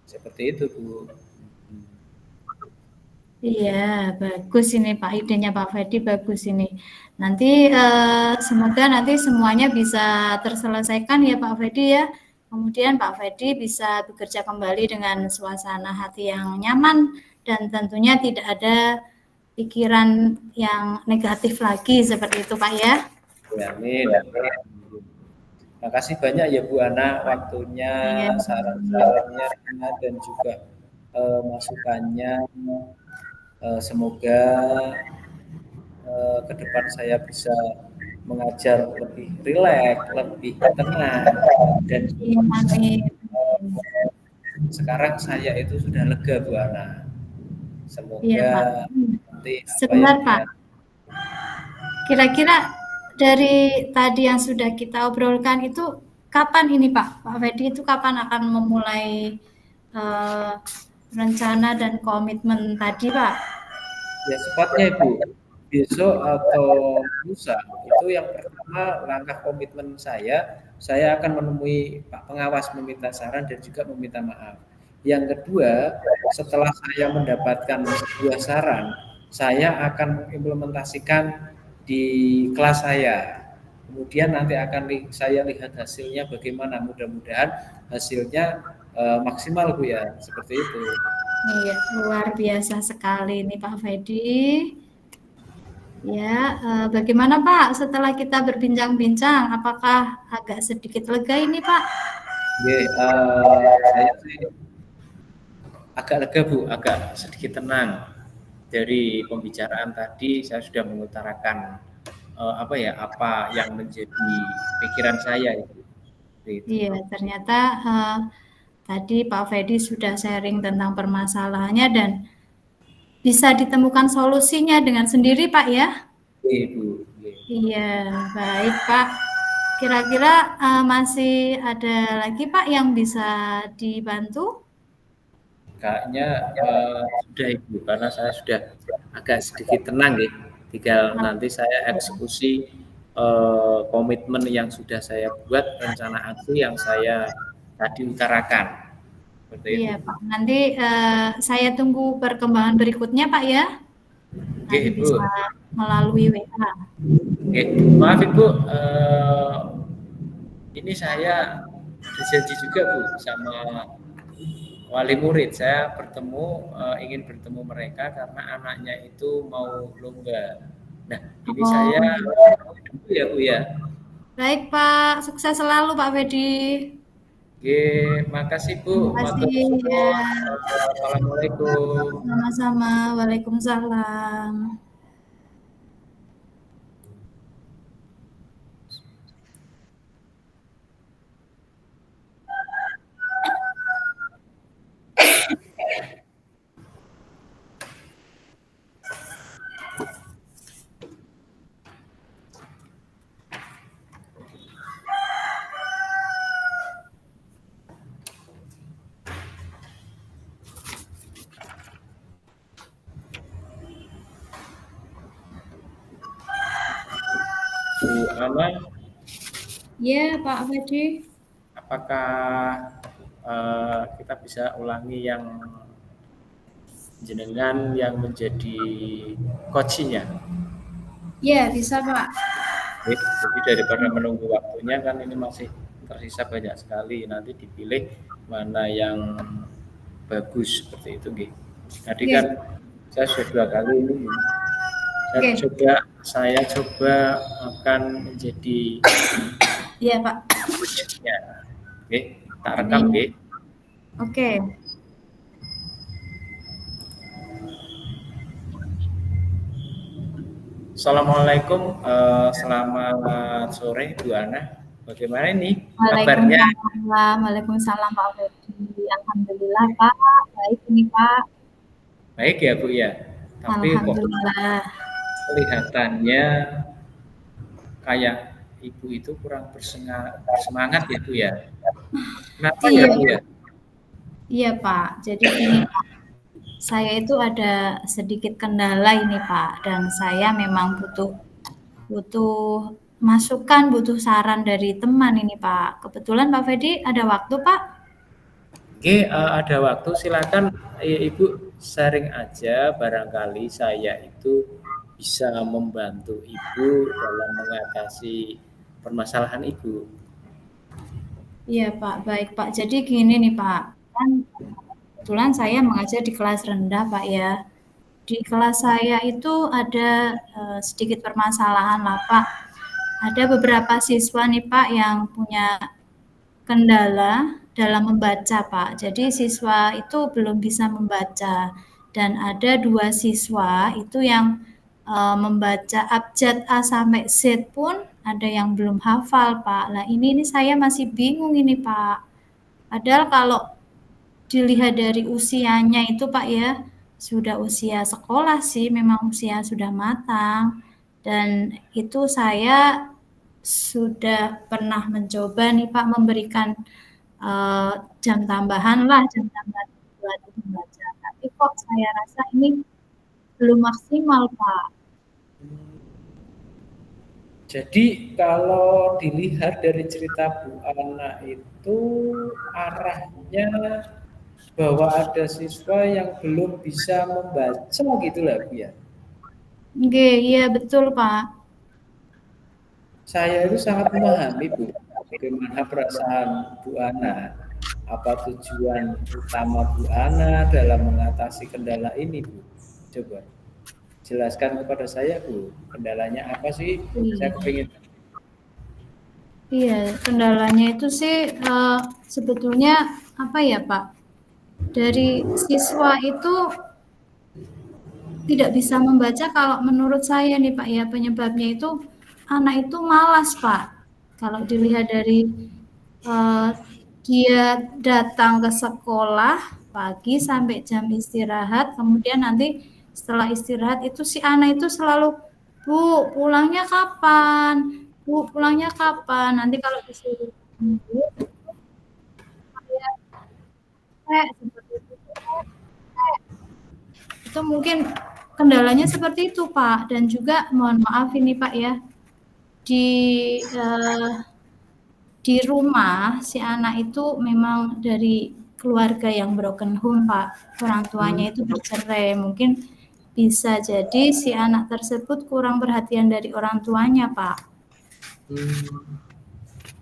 seperti itu, Bu. Iya, bagus ini Pak, idenya Pak Fedi bagus ini. Nanti semoga nanti semuanya bisa terselesaikan ya Pak Fedi ya. Kemudian Pak Fedi bisa bekerja kembali dengan suasana hati yang nyaman dan tentunya tidak ada pikiran yang negatif lagi seperti itu Pak ya. Amin. Terima kasih banyak ya Bu Ana, waktunya, saran-sarannya, dan juga masukannya. Semoga ke depan saya bisa mengajar lebih rileks, lebih tenang, dan sekarang saya itu sudah lega, Bu Ana. Semoga nanti sebentar Pak. Kira-kira dari tadi yang sudah kita obrolkan itu kapan ini Pak Fedi itu kapan akan memulai rencana dan komitmen tadi Pak? Ya sepatnya Ibu, besok atau lusa. Itu yang pertama langkah komitmen saya akan menemui Pak Pengawas meminta saran dan juga meminta maaf. Yang kedua, setelah saya mendapatkan sebuah saran, saya akan mengimplementasikan di kelas saya. Kemudian nanti akan saya lihat hasilnya bagaimana. Mudah-mudahan hasilnya maksimal Bu ya, seperti itu. Iya, luar biasa sekali nih Pak Fedi. Ya, bagaimana Pak setelah kita berbincang-bincang? Apakah agak sedikit lega ini Pak? Saya sih agak lega Bu, agak sedikit tenang. Dari pembicaraan tadi saya sudah mengutarakan apa yang menjadi pikiran saya itu. Iya, ternyata tadi Pak Fedi sudah sharing tentang permasalahannya dan bisa ditemukan solusinya dengan sendiri Pak ya? Ibu. Iya, baik Pak. Kira-kira masih ada lagi Pak yang bisa dibantu? Kayaknya sudah Ibu, karena saya sudah agak sedikit tenang ya. Tinggal nanti saya eksekusi komitmen yang sudah saya buat, rencana aksi yang saya tadi utarakan. Iya Pak, nanti saya tunggu perkembangan berikutnya Pak ya. Nanti Ibu. bisa melalui WA. Maaf Ibu, ini saya berjanji juga Bu sama wali murid. Saya ingin bertemu mereka karena anaknya itu mau lomba. Nah, ini saya dulu ya Bu ya. Baik Pak, sukses selalu Pak Fedi. Oke, makasih Bu. Makasih ya. Assalamualaikum. Sama-sama. Waalaikumsalam. Bu Ana. Ya Pak Fedi. Apakah kita bisa ulangi yang jenengan yang menjadi coachnya? Ya, bisa Pak. Jadi daripada menunggu waktunya, kan ini masih tersisa banyak sekali, nanti dipilih mana yang bagus seperti itu. Tadi kan saya sudah 2 kali ini. Saya coba akan menjadi Pak. ya. Tak rekam. Oke. Assalamualaikum, selamat sore Bu Ana. Bagaimana ini kabarnya? Waalaikumsalam Pak Fedi. Alhamdulillah Pak, baik ini Pak. Baik ya Bu ya. Tapi alhamdulillah. Kelihatannya kayak Ibu itu kurang bersemangat ya Bu ya. Kenapa ya Bu ya? Iya Pak, jadi ini Pak, saya itu ada sedikit kendala ini Pak, dan saya memang butuh masukan, butuh saran dari teman ini Pak. Kebetulan Pak Fedi ada waktu Pak? Oke, ada waktu, silakan Ibu sharing aja, barangkali saya itu bisa membantu Ibu dalam mengatasi permasalahan Ibu. Iya Pak, baik Pak. Jadi gini nih Pak, kan kebetulan saya mengajar di kelas rendah Pak ya. Di kelas saya itu ada sedikit permasalahan lah Pak. Ada beberapa siswa nih Pak yang punya kendala dalam membaca Pak. Jadi siswa itu belum bisa membaca, dan ada 2 siswa itu yang membaca abjad A sampai Z pun ada yang belum hafal Pak. Nah ini saya masih bingung ini Pak. Padahal kalau dilihat dari usianya itu Pak ya, sudah usia sekolah sih, memang usia sudah matang. Dan itu saya sudah pernah mencoba nih Pak memberikan jam tambahan buat membaca. Tapi kok saya rasa ini belum maksimal Pak. Jadi kalau dilihat dari cerita Bu Ana itu arahnya bahwa ada siswa yang belum bisa membaca gitu lah Bu ya? Iya betul Pak. Saya itu sangat memahami Bu, bagaimana perasaan Bu Ana. Apa tujuan utama Bu Ana dalam mengatasi kendala ini Bu? Coba jelaskan kepada saya Bu, kendalanya apa sih? Saya kepingin. Iya, kendalanya itu sih sebetulnya apa ya Pak? Dari siswa itu tidak bisa membaca kalau menurut saya nih Pak ya, penyebabnya itu anak itu malas Pak. Kalau dilihat dari dia datang ke sekolah pagi sampai jam istirahat, kemudian nanti setelah istirahat itu si anak itu selalu, Bu, pulangnya kapan? Bu, pulangnya kapan? Nanti kalau disuruh tunggu, seperti itu mungkin kendalanya seperti itu Pak. Dan juga mohon maaf ini Pak ya, di rumah si anak itu memang dari keluarga yang broken home Pak, orang tuanya itu bercerai, mungkin bisa jadi si anak tersebut kurang perhatian dari orang tuanya Pak.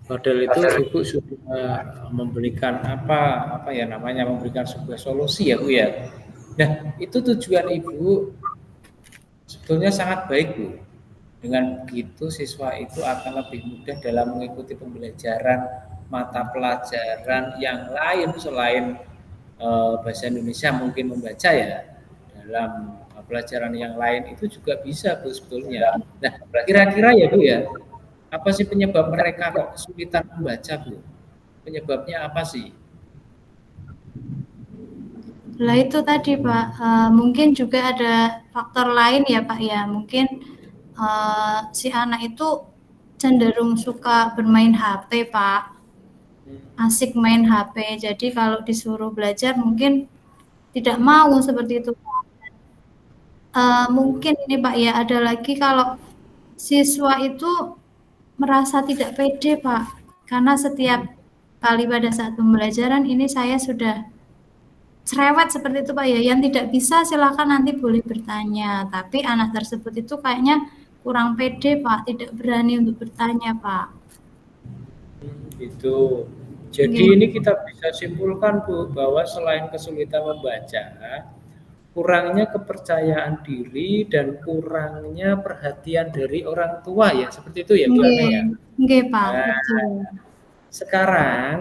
Padahal itu Ibu sudah memberikan apa ya namanya, memberikan sebuah solusi ya Bu ya. Nah itu tujuan Ibu sebetulnya sangat baik Bu. Dengan begitu siswa itu akan lebih mudah dalam mengikuti pembelajaran mata pelajaran yang lain selain bahasa Indonesia, mungkin membaca ya. Dalam pelajaran yang lain itu juga bisa Bu sebetulnya. Nah kira-kira ya Bu ya, apa sih penyebab mereka kok kesulitan membaca Bu? Penyebabnya apa sih? Lah itu tadi Pak, mungkin juga ada faktor lain ya Pak ya, mungkin si anak itu cenderung suka bermain HP Pak, asik main HP, jadi kalau disuruh belajar mungkin tidak mau seperti itu. Mungkin ini Pak ya, ada lagi kalau siswa itu merasa tidak pede Pak, karena setiap kali pada saat pembelajaran ini saya sudah cerewet seperti itu Pak ya, yang tidak bisa silakan nanti boleh bertanya, tapi anak tersebut itu kayaknya kurang pede Pak, tidak berani untuk bertanya Pak. Itu. Jadi ini kita bisa simpulkan Bu bahwa selain kesulitan membaca, kurangnya kepercayaan diri dan kurangnya perhatian dari orang tua ya, seperti itu ya Bu Ana ya. Nggih Pak, Nah, betul. sekarang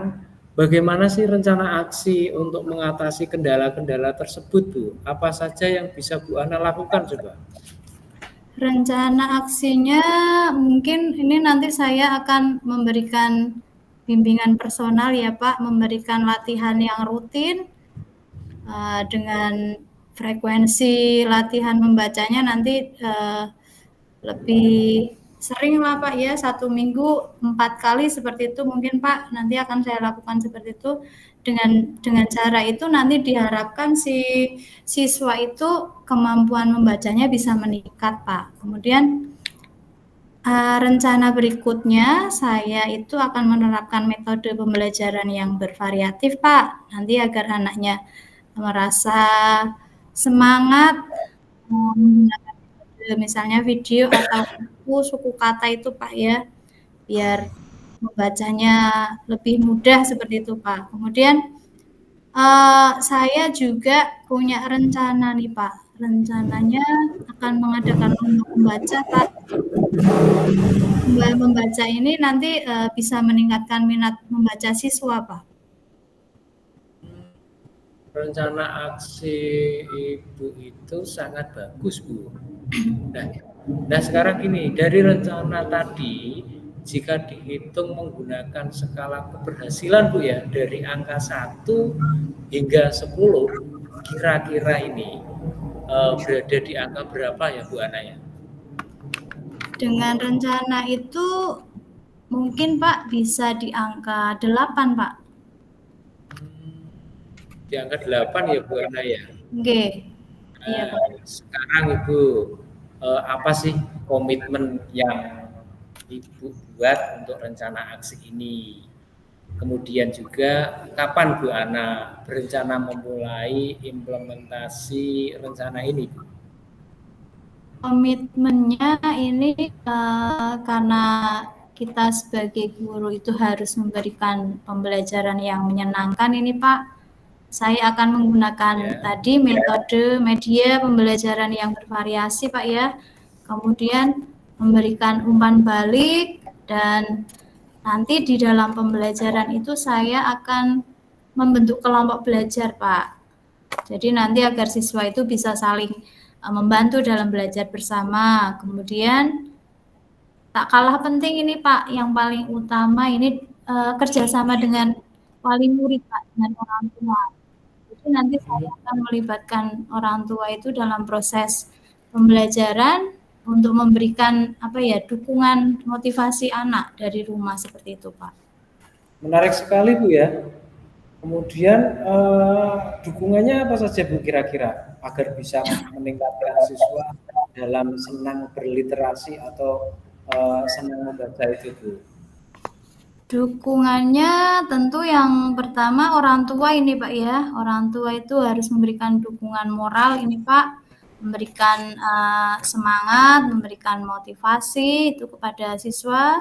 bagaimana sih rencana aksi untuk mengatasi kendala-kendala tersebut Bu? Apa saja yang bisa Bu Ana lakukan coba? Rencana aksinya mungkin ini nanti saya akan memberikan bimbingan personal ya Pak, memberikan latihan yang rutin dengan frekuensi latihan membacanya nanti lebih sering lah Pak ya, 1 minggu 4 kali seperti itu mungkin Pak, nanti akan saya lakukan seperti itu. Dengan cara itu nanti diharapkan si siswa itu kemampuan membacanya bisa meningkat Pak. Kemudian rencana berikutnya saya itu akan menerapkan metode pembelajaran yang bervariatif Pak, nanti agar anaknya merasa semangat menggunakan metode misalnya video atau suku kata itu Pak ya, biar membacanya lebih mudah seperti itu Pak. Kemudian saya juga punya rencana nih Pak, rencananya akan mengadakan lomba membaca Pak. Lomba membaca ini nanti bisa meningkatkan minat membaca siswa Pak. Rencana aksi Ibu itu sangat bagus Bu. Nah sekarang gini, dari rencana tadi jika dihitung menggunakan skala keberhasilan Bu ya, dari angka 1 hingga 10, kira-kira ini berada di angka berapa ya Bu Ana ya? Dengan rencana itu mungkin Pak bisa di angka 8 Pak. Di angka 8 ya Bu Ana ya? Nggih. Iya Pak. Sekarang Ibu, apa sih komitmen yang Ibu buat untuk rencana aksi ini? Kemudian juga kapan Bu Ana berencana memulai implementasi rencana ini Bu? Komitmennya ini karena kita sebagai guru itu harus memberikan pembelajaran yang menyenangkan ini Pak, saya akan menggunakan tadi metode media pembelajaran yang bervariasi Pak ya. Kemudian memberikan umpan balik, dan nanti di dalam pembelajaran itu saya akan membentuk kelompok belajar Pak. Jadi nanti agar siswa itu bisa saling membantu dalam belajar bersama. Kemudian tak kalah penting ini Pak, yang paling utama ini kerjasama dengan wali murid Pak, dengan orang tua. Jadi nanti saya akan melibatkan orang tua itu dalam proses pembelajaran untuk memberikan dukungan motivasi anak dari rumah seperti itu Pak. Menarik sekali Bu ya. Kemudian dukungannya apa saja Bu kira-kira agar bisa meningkatkan siswa dalam senang berliterasi atau senang membaca itu Bu? Dukungannya tentu yang pertama orang tua ini Pak ya. Orang tua itu harus memberikan dukungan moral ini Pak, memberikan semangat, memberikan motivasi itu kepada siswa.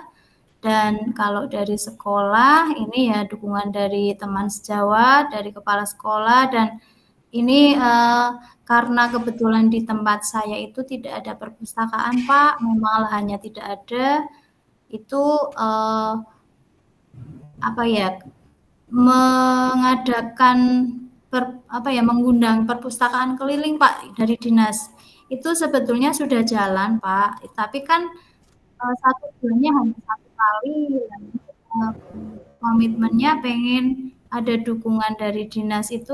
Dan kalau dari sekolah ini ya dukungan dari teman sejawat, dari kepala sekolah, dan ini karena kebetulan di tempat saya itu tidak ada perpustakaan Pak, memang lahannya tidak ada, itu mengadakan mengundang perpustakaan keliling Pak dari dinas. Itu sebetulnya sudah jalan Pak, tapi kan 1 bulannya hanya 1 kali, komitmennya pengen ada dukungan dari dinas itu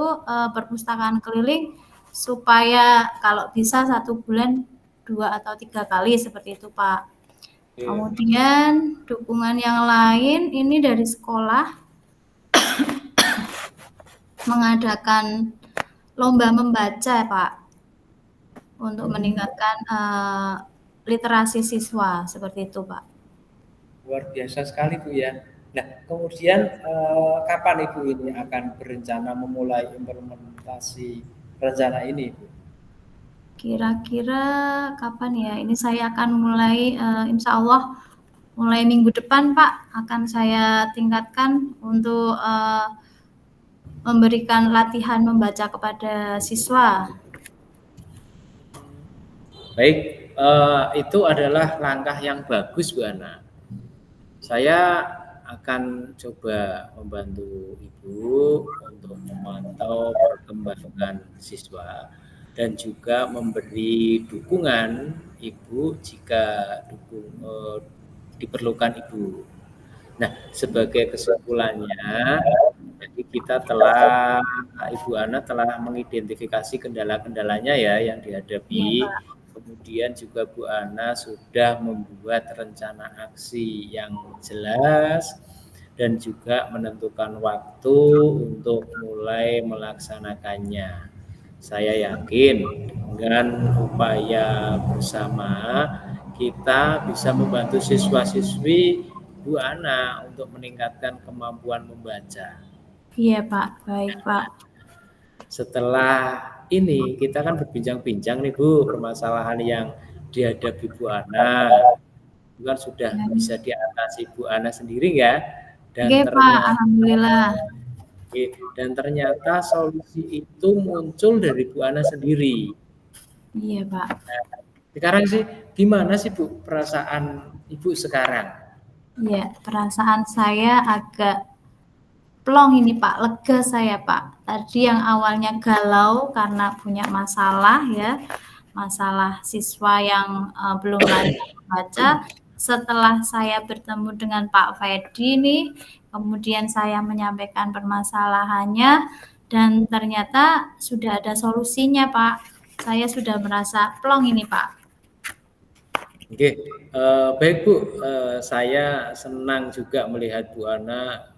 perpustakaan keliling supaya kalau bisa 1 bulan 2 atau 3 kali seperti itu Pak. Kemudian dukungan yang lain ini dari sekolah mengadakan lomba membaca Pak untuk meningkatkan literasi siswa seperti itu Pak. Luar biasa sekali Bu ya. Nah kemudian kapan Ibu ini akan berencana memulai implementasi rencana ini Bu? Kira-kira kapan ya? Ini saya akan mulai insya Allah mulai minggu depan Pak, akan saya tingkatkan untuk memberikan latihan membaca kepada siswa. Baik, itu adalah langkah yang bagus Bu Ana. Saya akan coba membantu Ibu untuk memantau perkembangan siswa dan juga memberi dukungan Ibu jika diperlukan Ibu. Nah, sebagai kesimpulannya, jadi kita Ibu Ana telah mengidentifikasi kendala-kendalanya ya yang dihadapi. Kemudian juga Bu Ana sudah membuat rencana aksi yang jelas dan juga menentukan waktu untuk mulai melaksanakannya. Saya yakin dengan upaya bersama kita bisa membantu siswa-siswi Bu Ana untuk meningkatkan kemampuan membaca. Iya Pak, baik Pak. Setelah ini kita kan berbincang-bincang nih Bu, permasalahan yang dihadapi Bu Ana itu kan sudah bisa diatasi Bu Ana sendiri ya, dan Pak, alhamdulillah. Dan ternyata solusi itu muncul dari Bu Ana sendiri. Iya Pak. Nah, sekarang sih gimana sih Bu perasaan Ibu sekarang? Iya, perasaan saya agak plong ini Pak, lega saya Pak. Tadi yang awalnya galau karena punya masalah ya, masalah siswa yang belum lancar membaca. Setelah saya bertemu dengan Pak Fedi nih, kemudian saya menyampaikan permasalahannya dan ternyata sudah ada solusinya Pak. Saya sudah merasa plong ini Pak. Oke, baik Bu, saya senang juga melihat Bu Ana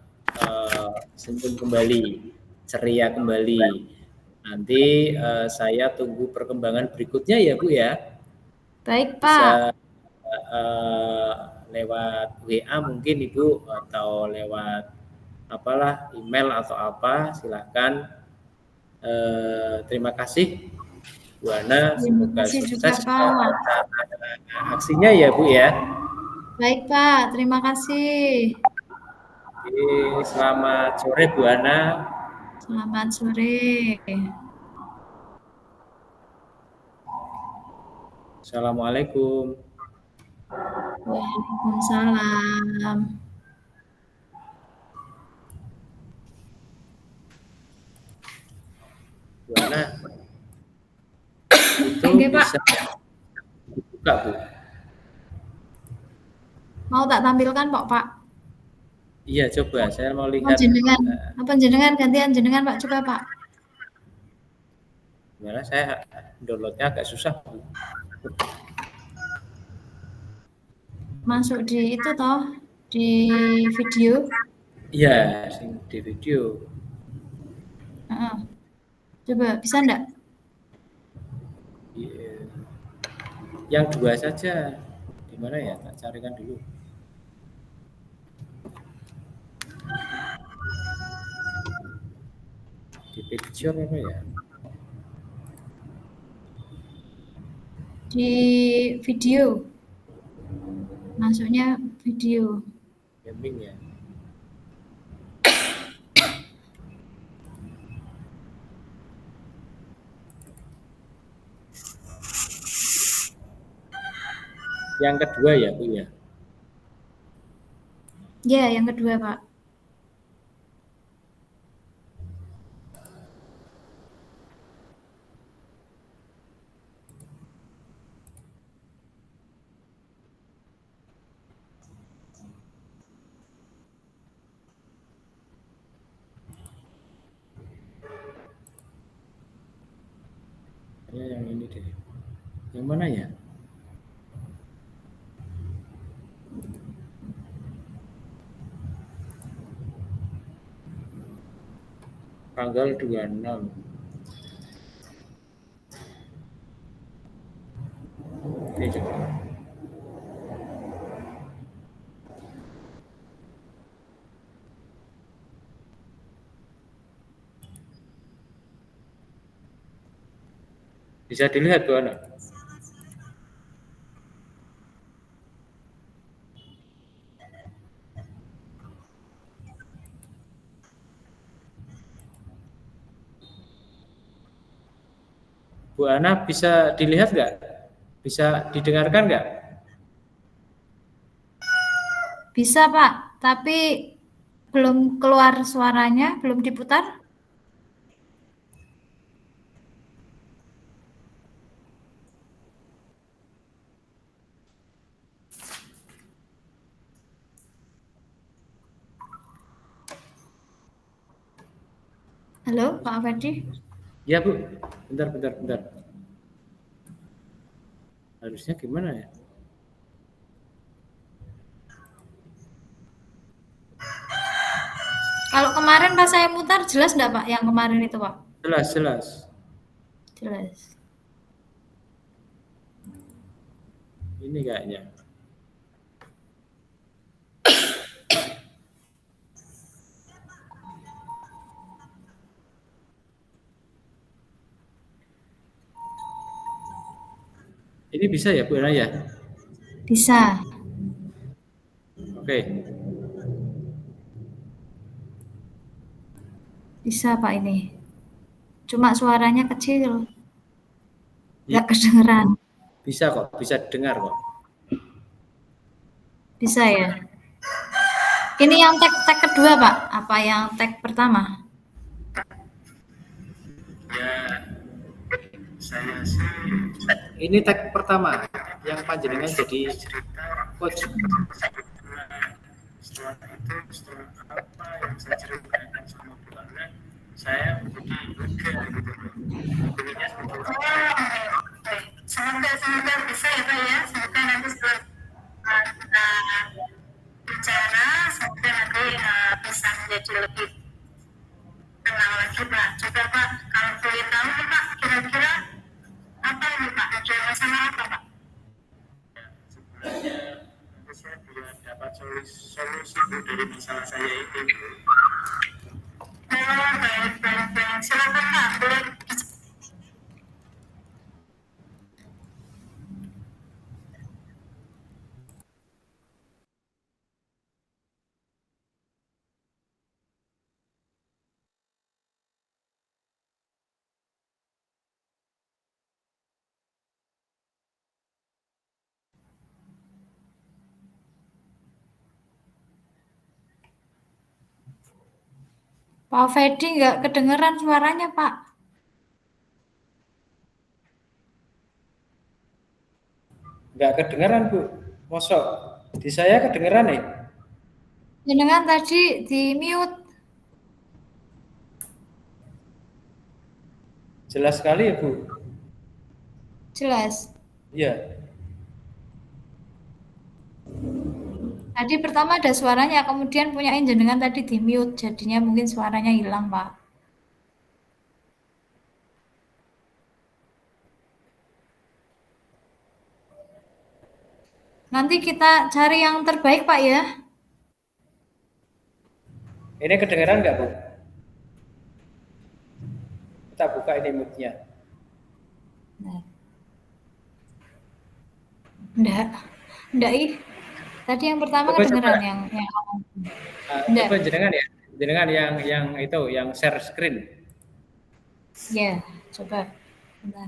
senyum kembali, ceria kembali. Nanti saya tunggu perkembangan berikutnya ya Bu ya. Baik Pak. Bisa lewat WA mungkin Ibu atau lewat email atau apa, silakan. Terima kasih Bu Ana, semoga sukses aksinya ya Bu ya. Baik Pak, terima kasih. Oke, selamat sore Bu Ana. Selamat sore. Assalamualaikum. Waalaikumsalam. Bu Ana, itu Oke, Pak. bisa dibuka Bu. Mau tak tampilkan kok Pak? Iya coba, saya mau Oh, lihat. jenengan. Apa jenengan gantian jenengan Pak, coba Pak. Gimana saya downloadnya agak susah Bu. Masuk di itu toh, di video. Iya, di video. Coba bisa enggak? Iya. Yang dua saja. Di mana ya? Tak carikan dulu. Di picture apa ya? Di video. Masuknya video. Gaming ya. Yang kedua ya Bu ya. Ya, yang kedua Pak. Ya, yang ini deh. Yang mana ya? Tanggal 26. Oke, coba. Bisa dilihat Bu Ana? Bu Ana bisa dilihat nggak? Bisa didengarkan nggak? Bisa Pak, tapi belum keluar suaranya, belum diputar. Halo Pak Ferdi. Ya Bu, bentar. Harusnya gimana ya? Kalau kemarin pas saya mutar jelas enggak Pak yang kemarin itu Pak? Jelas. Jelas. Ini kayaknya. Ini bisa ya Bu Ana ya? Bisa. Oke. Bisa Pak ini. Cuma suaranya kecil. Ya, Enggak kedengeran. bisa kok, bisa dengar kok. Bisa ya. Ini yang tag kedua Pak, apa yang tag pertama? Ya, saya sih. Ini tag pertama yang panjenengan jadi coach. Setelah apa yang saya ceritakan sama Bu Ana, saya menjadi lega gitu. Semoga bisa ya Pak ya. Semoga nanti setelah kita bicara, semoga nanti bisa menjadi lebih tenang lagi Pak. Coba Pak, kalau boleh tahu nih Pak, kira-kira apa ini Pak? Ada masalah apa Pak? Sebenarnya saya biar dapat solusi dari masalah saya ini. Oh, baik. Silakan Pak, boleh Pak Fedi nggak kedengeran suaranya, Pak. Nggak kedengeran, Bu. Mosok. Di saya kedengeran nih. Jenengan tadi di mute. Jelas sekali ya, Bu. Jelas. Iya. Tadi pertama ada suaranya, kemudian punya jenengan tadi di mute, jadinya mungkin suaranya hilang, Pak. Nanti kita cari yang terbaik, Pak ya. Ini kedengeran nggak, Bu? Kita buka ini mute-nya. Enggak ih. Tadi yang pertama Coba, kedengeran coba. yang awal. Coba jenengan ya. Jenengan yang itu, yang share screen. Ya, coba. Bentar.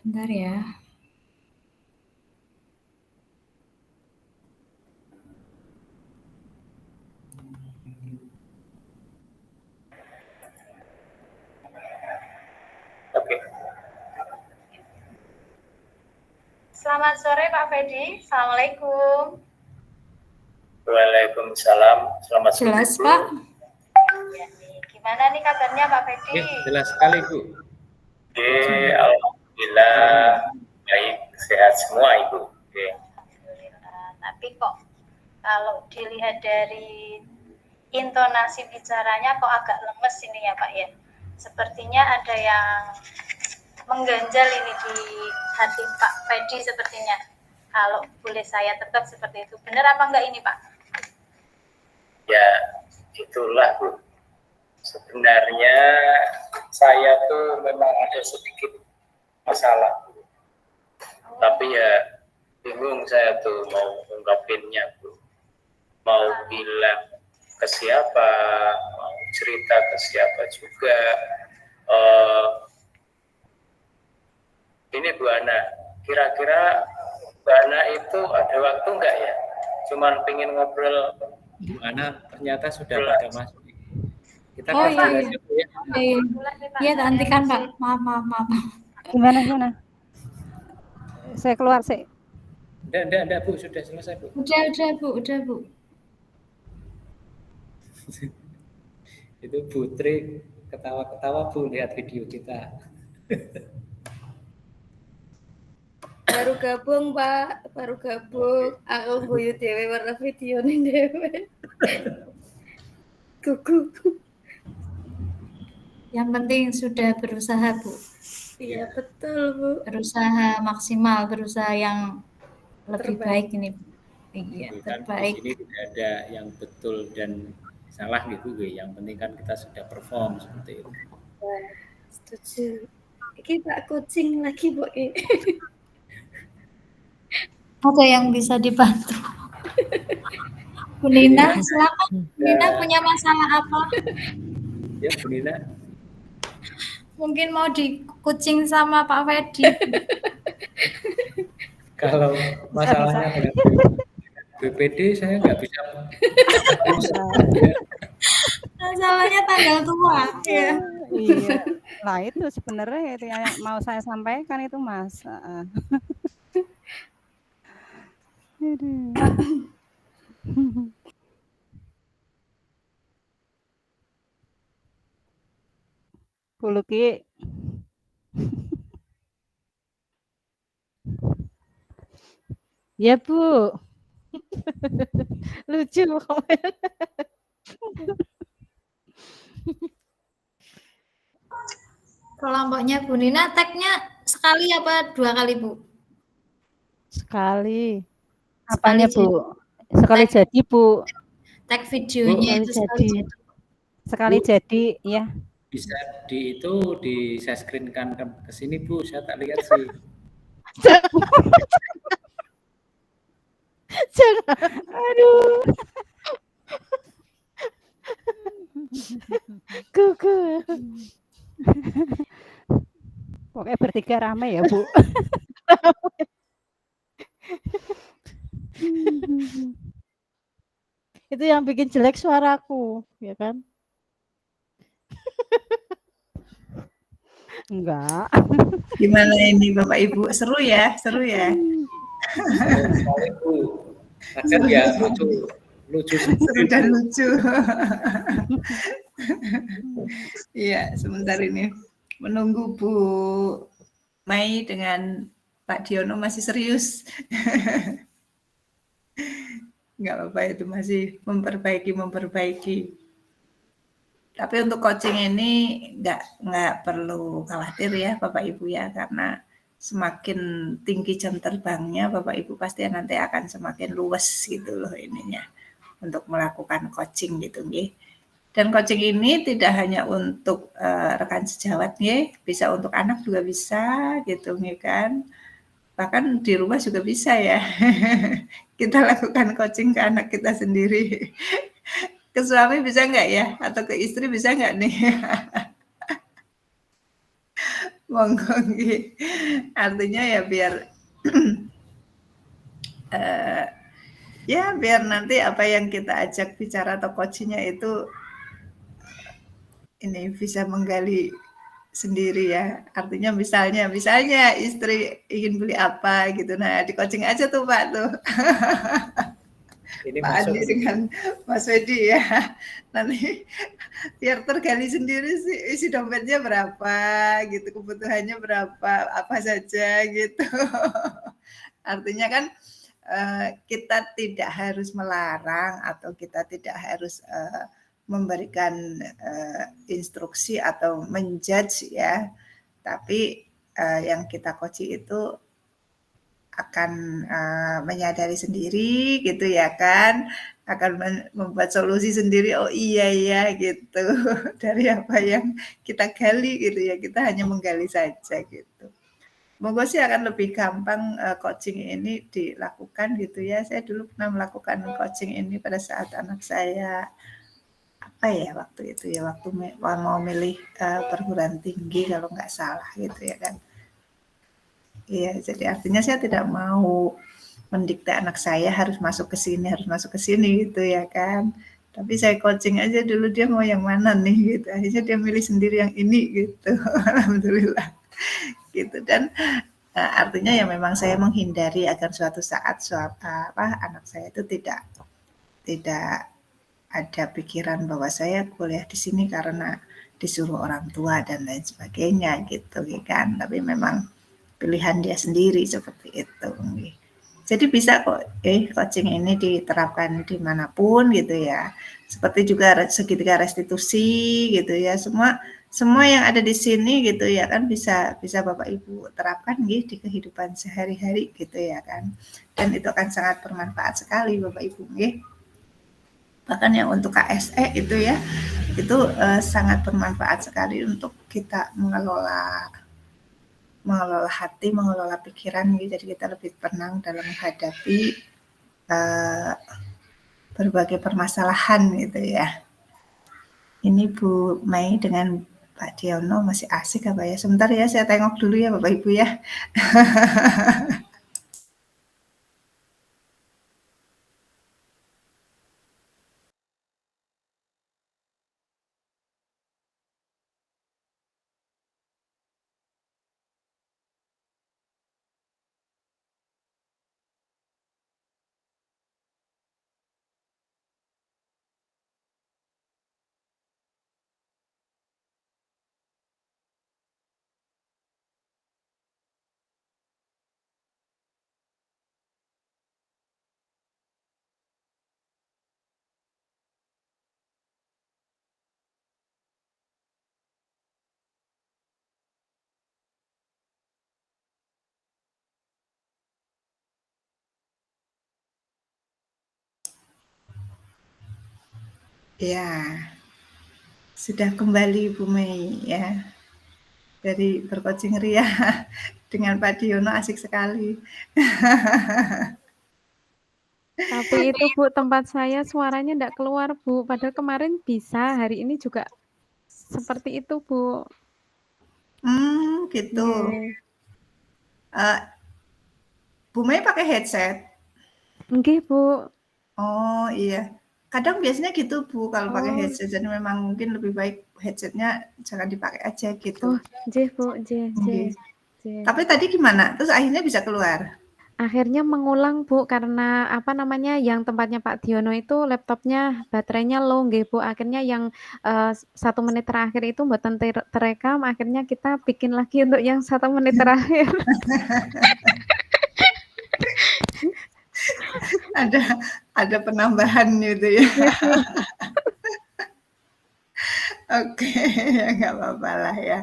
Bentar ya. Oke. Selamat sore Pak Fedi. Assalamualaikum. Waalaikumsalam. Selamat sore. Jelas, Pak? Ya, nih. Gimana nih kabarnya Pak Fedi? Jelas sekali, Bu. Alhamdulillah baik, sehat semua, Ibu. Alhamdulillah. Tapi kok kalau dilihat dari intonasi bicaranya kok agak lemes ini ya Pak ya. Sepertinya ada yang mengganjal ini di hati Pak Fedi sepertinya. Kalau boleh saya tebak seperti itu. Benar apa enggak ini Pak? Ya, itulah, Bu. Sebenarnya saya tuh memang ada sedikit masalah, Bu. Tapi ya bingung saya tuh mau ungkapinnya, Bu. Mau bilang ke siapa, mau cerita ke siapa juga. Ini Bu Ana, kira-kira Bu Ana itu ada waktu nggak ya? Cuman pengen ngobrol. Bu Ana ternyata sudah pada masuk. Kita Oh kasih iya, iya. aja, Bu, ya. Iya, hentikan Pak. Maaf. Gimana? Saya keluar sih. Enggak, Bu, sudah selesai, Bu. Udah Bu. Itu Putri ketawa-ketawa, Bu, lihat video kita. Baru gabung Pak, aku guyu dhewe warna video nih dhewe. Gugu. Yang penting sudah berusaha, Bu. Iya betul Bu. Berusaha maksimal, berusaha yang lebih Terbaik. baik ini. Iya, Kan di terbaik. sini tidak ada yang betul dan salah gitu, Bu. Yang penting kan kita sudah perform seperti itu. Wah, setuju. Iki Pak kucing lagi Bu. Ada yang bisa dibantu. Bu Nina, silakan. Bu Nina punya masalah apa? Ya, Bu Nina. Mungkin mau dikucing sama Pak Fedi. Kalau masalahnya dengan BPD saya nggak bisa. Masalahnya tanggal tua. Ya. Iya. Nah itu sebenarnya itu yang mau saya sampaikan itu Mas. Aduh. Bu Luki. Ya, Bu. Lucu. Kelompoknya Bu Nina tag-nya sekali apa 2 kali, Bu? Sekali. Apanya Sekali Bu? Sekali jadi Bu. Tag videonya Bu, itu sekali sekali. Sekali Bu. jadi ya. Bisa di saya screenkan ke sini, Bu. Saya tak lihat sih. Jangan. Aduh. Gugu. Pokoknya bertiga rame ya, Bu. Itu yang bikin jelek suaraku, ya kan? Enggak. Gimana ini Bapak Ibu? Seru ya? Seru ya? Sekali Bu. Kadang ya lucu Seru sendiri. dan lucu. Iya, sebentar ini menunggu Bu Mai dengan Pak Diono masih serius. Nggak apa-apa, itu masih memperbaiki. Tapi untuk coaching ini nggak perlu khawatir ya Bapak Ibu ya, karena semakin tinggi jam terbangnya Bapak Ibu pasti nanti akan semakin luas gitu loh ininya untuk melakukan coaching gitu nggih. Dan coaching ini tidak hanya untuk rekan sejawat nggih, bisa untuk anak juga bisa gitu nggih kan. Bahkan di rumah juga bisa ya. Kita lakukan coaching ke anak kita sendiri. Ke suami bisa nggak ya? Atau ke istri bisa nggak nih? Monggo nggih. Artinya ya biar ya biar nanti apa yang kita ajak bicara atau coachingnya itu ini bisa menggali sendiri ya. Artinya misalnya istri ingin beli apa gitu. Nah, di coaching aja tuh Pak tuh. Ini Pak masuk Andi dengan Mas Wedi ya. Nanti biar tergali sendiri sih isi dompetnya berapa gitu, kebutuhannya berapa, apa saja gitu. Artinya kan kita tidak harus melarang atau kita tidak harus memberikan instruksi atau menjudge ya. Tapi yang kita coaching itu akan menyadari sendiri gitu ya kan, akan membuat solusi sendiri, oh iya ya gitu, dari apa yang kita gali gitu ya, kita hanya menggali saja gitu. Monggo sih akan lebih gampang coaching ini dilakukan gitu ya. Saya dulu pernah melakukan coaching ini pada saat anak saya apa ya waktu itu ya, waktu mau milih perguruan tinggi kalau nggak salah gitu ya kan. Iya, jadi artinya saya tidak mau mendikte anak saya harus masuk ke sini gitu ya kan. Tapi saya coaching aja dulu dia mau yang mana nih gitu. Akhirnya dia milih sendiri yang ini gitu. Alhamdulillah. Gitu dan artinya ya memang saya menghindari agar suatu saat anak saya itu tidak ada pikiran bahwa saya kuliah di sini karena disuruh orang tua dan lain sebagainya gitu kan. Tapi memang pilihan dia sendiri seperti itu. Jadi bisa kok coaching ini diterapkan dimanapun gitu ya. Seperti juga segitiga restitusi gitu ya. Semua yang ada di sini gitu ya kan bisa Bapak Ibu terapkan gitu di kehidupan sehari-hari gitu ya kan. Dan itu akan sangat bermanfaat sekali Bapak Ibu nggih. Bahkan yang untuk KSE itu ya, itu sangat bermanfaat sekali untuk kita mengelola hati, mengelola pikiran, jadi kita lebih tenang dalam menghadapi berbagai permasalahan gitu ya. Ini Bu Mai dengan Pak Diono masih asik apa ya? Sebentar ya, saya tengok dulu ya Bapak Ibu ya. Ya, sudah kembali Bu Mei ya. Dari bercoaching ria dengan Pak Diono asik sekali. Tapi itu Bu, tempat saya suaranya enggak keluar Bu. Padahal kemarin bisa, hari ini juga seperti itu Bu. Gitu. Nggih. Bu Mei pakai headset? Nggih Bu. Oh iya. Kadang biasanya gitu Bu, kalau pakai Oh. headset. Jadi memang mungkin lebih baik headsetnya jangan dipakai aja gitu. Oh, nggih Bu, nggih. Tapi tadi gimana? Terus akhirnya bisa keluar? Akhirnya mengulang Bu, karena apa namanya, yang tempatnya Pak Diono itu laptopnya baterainya low nggih Bu. Akhirnya yang 1 menit terakhir itu mboten terekam, akhirnya kita bikin lagi untuk yang 1 menit terakhir. Ada penambahan gitu ya. Oke, ya nggak apa-apa lah ya.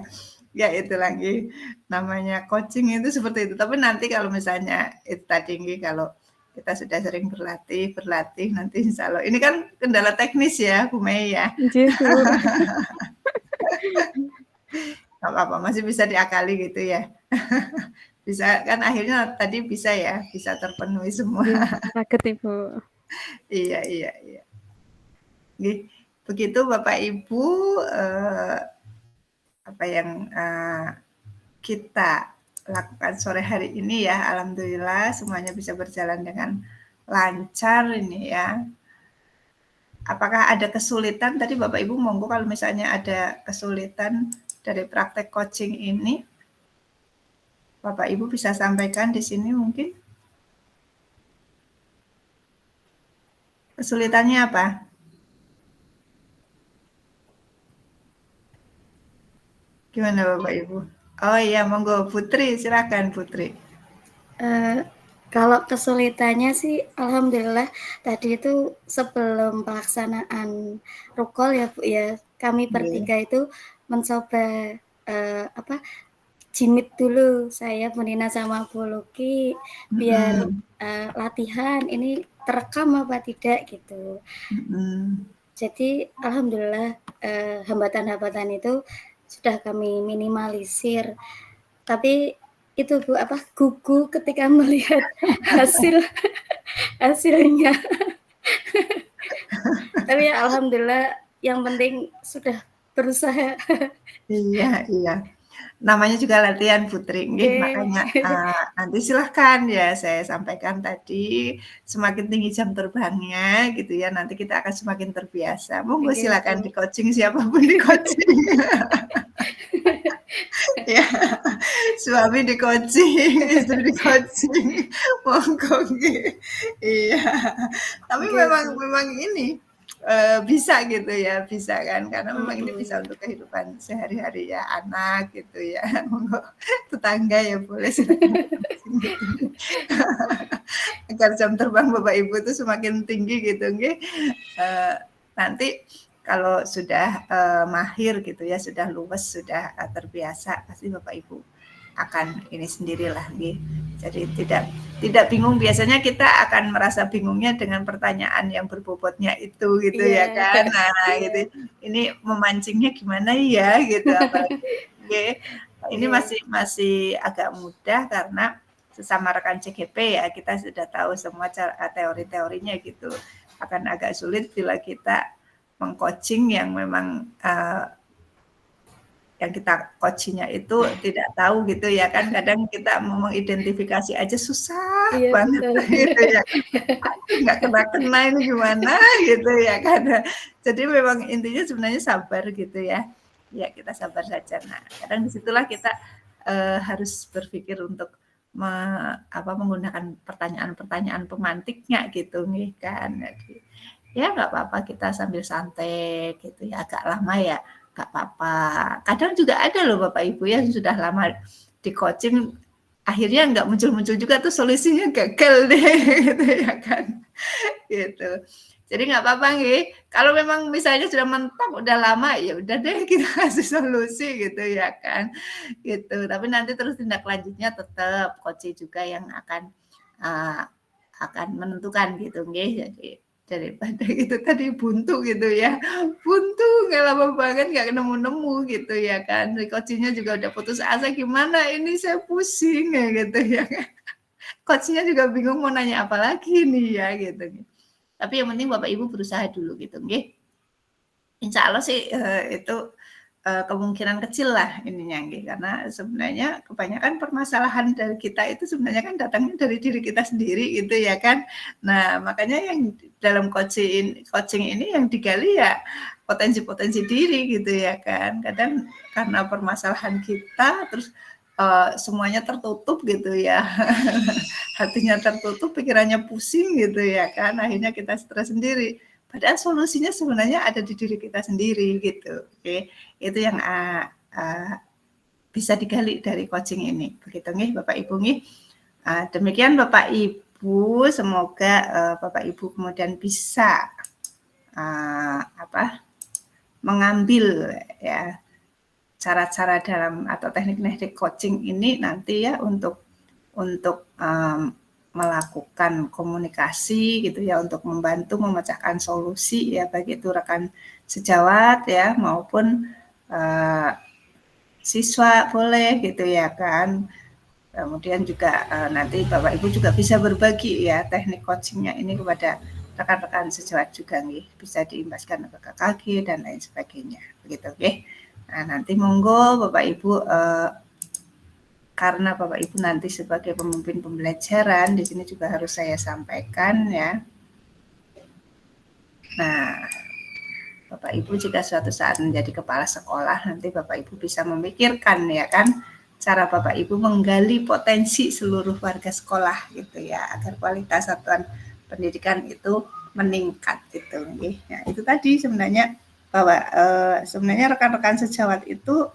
Ya itu lagi namanya coaching itu seperti itu. Tapi nanti kalau misalnya itu tadi kalau kita sudah sering berlatih nanti insya Allah. Ini kan kendala teknis ya Bu Mei ya. Nggih Bu. Nggak apa-apa, masih bisa diakali gitu ya. Bisa kan akhirnya tadi bisa ya, bisa terpenuhi semua. Saged Ibu. Iya. Begitu Bapak Ibu apa yang kita lakukan sore hari ini ya, alhamdulillah semuanya bisa berjalan dengan lancar ini ya. Apakah ada kesulitan? Tadi Bapak Ibu monggo kalau misalnya ada kesulitan dari praktek coaching ini, Bapak Ibu bisa sampaikan di sini mungkin. Kesulitannya apa? Gimana Bapak Ibu? Oh iya, monggo Putri, silakan Putri. Kalau kesulitannya sih, alhamdulillah tadi itu sebelum pelaksanaan rukol ya Bu ya, kami bertiga itu mencoba jimit dulu saya, Bu Nina sama Bu Luki biar latihan ini terekam apa tidak gitu. Jadi alhamdulillah hambatan-hambatan itu sudah kami minimalisir. Tapi itu Bu gugu ketika melihat hasilnya. Tapi ya alhamdulillah yang penting sudah berusaha. Iya. Namanya juga latihan Putri, makanya nanti silahkan ya saya sampaikan tadi semakin tinggi jam terbangnya gitu ya, nanti kita akan semakin terbiasa. Monggo silakan di coaching siapapun di coaching. Ya, suami di coaching, istri di coaching, monggo. Iya. Tapi memang ini bisa gitu ya, bisa kan, karena memang ini bisa untuk kehidupan sehari-hari ya, anak gitu ya, monggo tetangga ya boleh agar jam terbang Bapak Ibu itu semakin tinggi gitu, nanti kalau sudah mahir gitu ya, sudah luwes, sudah terbiasa, pasti Bapak Ibu akan ini sendirilah gitu. Jadi tidak bingung, biasanya kita akan merasa bingungnya dengan pertanyaan yang berbobotnya itu gitu ya kan. Nah, gitu. Ini memancingnya gimana ya gitu, apalagi ini masih agak mudah karena sesama rekan CGP ya, kita sudah tahu semua teori-teorinya gitu. Akan agak sulit bila kita mengcoaching yang memang yang kita coachingnya itu tidak tahu gitu ya kan, kadang kita mau mengidentifikasi aja susah banget gitu ya, nggak kena ini gimana gitu ya kan. Jadi memang intinya sebenarnya sabar gitu ya, kita sabar saja. Nah kadang disitulah kita harus berpikir untuk menggunakan pertanyaan-pertanyaan pemantiknya gitu nih kan. Jadi, ya nggak apa-apa kita sambil santai gitu ya, agak lama ya nggak apa-apa. Kadang juga ada loh Bapak Ibu yang sudah lama di coaching, akhirnya nggak muncul-muncul juga tuh solusinya, gagal deh gitu ya kan. Gitu. Jadi nggak apa-apa kalau memang misalnya sudah mentok udah lama ya udah deh kita kasih solusi gitu ya kan. Gitu. Tapi nanti terus tindak lanjutnya tetap coach juga yang akan menentukan gitu Jadi daripada itu tadi buntu gitu ya, nggak lama banget nggak nemu gitu ya kan, coachingnya juga udah putus asa, gimana ini saya pusing ya gitu ya kan. coachnya juga bingung mau nanya apa lagi nih ya gitu. Tapi yang penting Bapak Ibu berusaha dulu gitu, nggih. Insya Allah sih itu kemungkinan kecil lah ininya, nggih. Karena sebenarnya kebanyakan permasalahan dari kita itu sebenarnya kan datangnya dari diri kita sendiri gitu ya kan. Nah makanya yang dalam coaching ini yang digali ya potensi-potensi diri gitu ya kan. Kadang karena permasalahan kita terus semuanya tertutup gitu ya. Hatinya tertutup, pikirannya pusing gitu ya kan. Akhirnya kita stres sendiri. Padahal solusinya sebenarnya ada di diri kita sendiri gitu. Oke, itu yang bisa digali dari coaching ini. Begitu nih Bapak Ibu nih. Demikian Bapak Ibu, semoga Bapak Ibu kemudian bisa mengambil ya cara-cara dalam atau teknik-teknik coaching ini nanti ya untuk melakukan komunikasi gitu ya, untuk membantu memecahkan solusi ya, baik itu rekan sejawat ya maupun siswa boleh gitu ya kan. Kemudian juga nanti Bapak Ibu juga bisa berbagi ya teknik coachingnya ini kepada rekan-rekan sejawat juga nih, bisa diimbaskan ke KKG dan lain sebagainya begitu oke. Nah nanti monggo Bapak Ibu karena Bapak Ibu nanti sebagai pemimpin pembelajaran, di sini juga harus saya sampaikan ya. Nah, Bapak Ibu jika suatu saat menjadi kepala sekolah, nanti Bapak Ibu bisa memikirkan ya kan, cara Bapak Ibu menggali potensi seluruh warga sekolah gitu ya, agar kualitas satuan pendidikan itu meningkat gitu. Nah, itu tadi sebenarnya bahwa sebenarnya rekan-rekan sejawat itu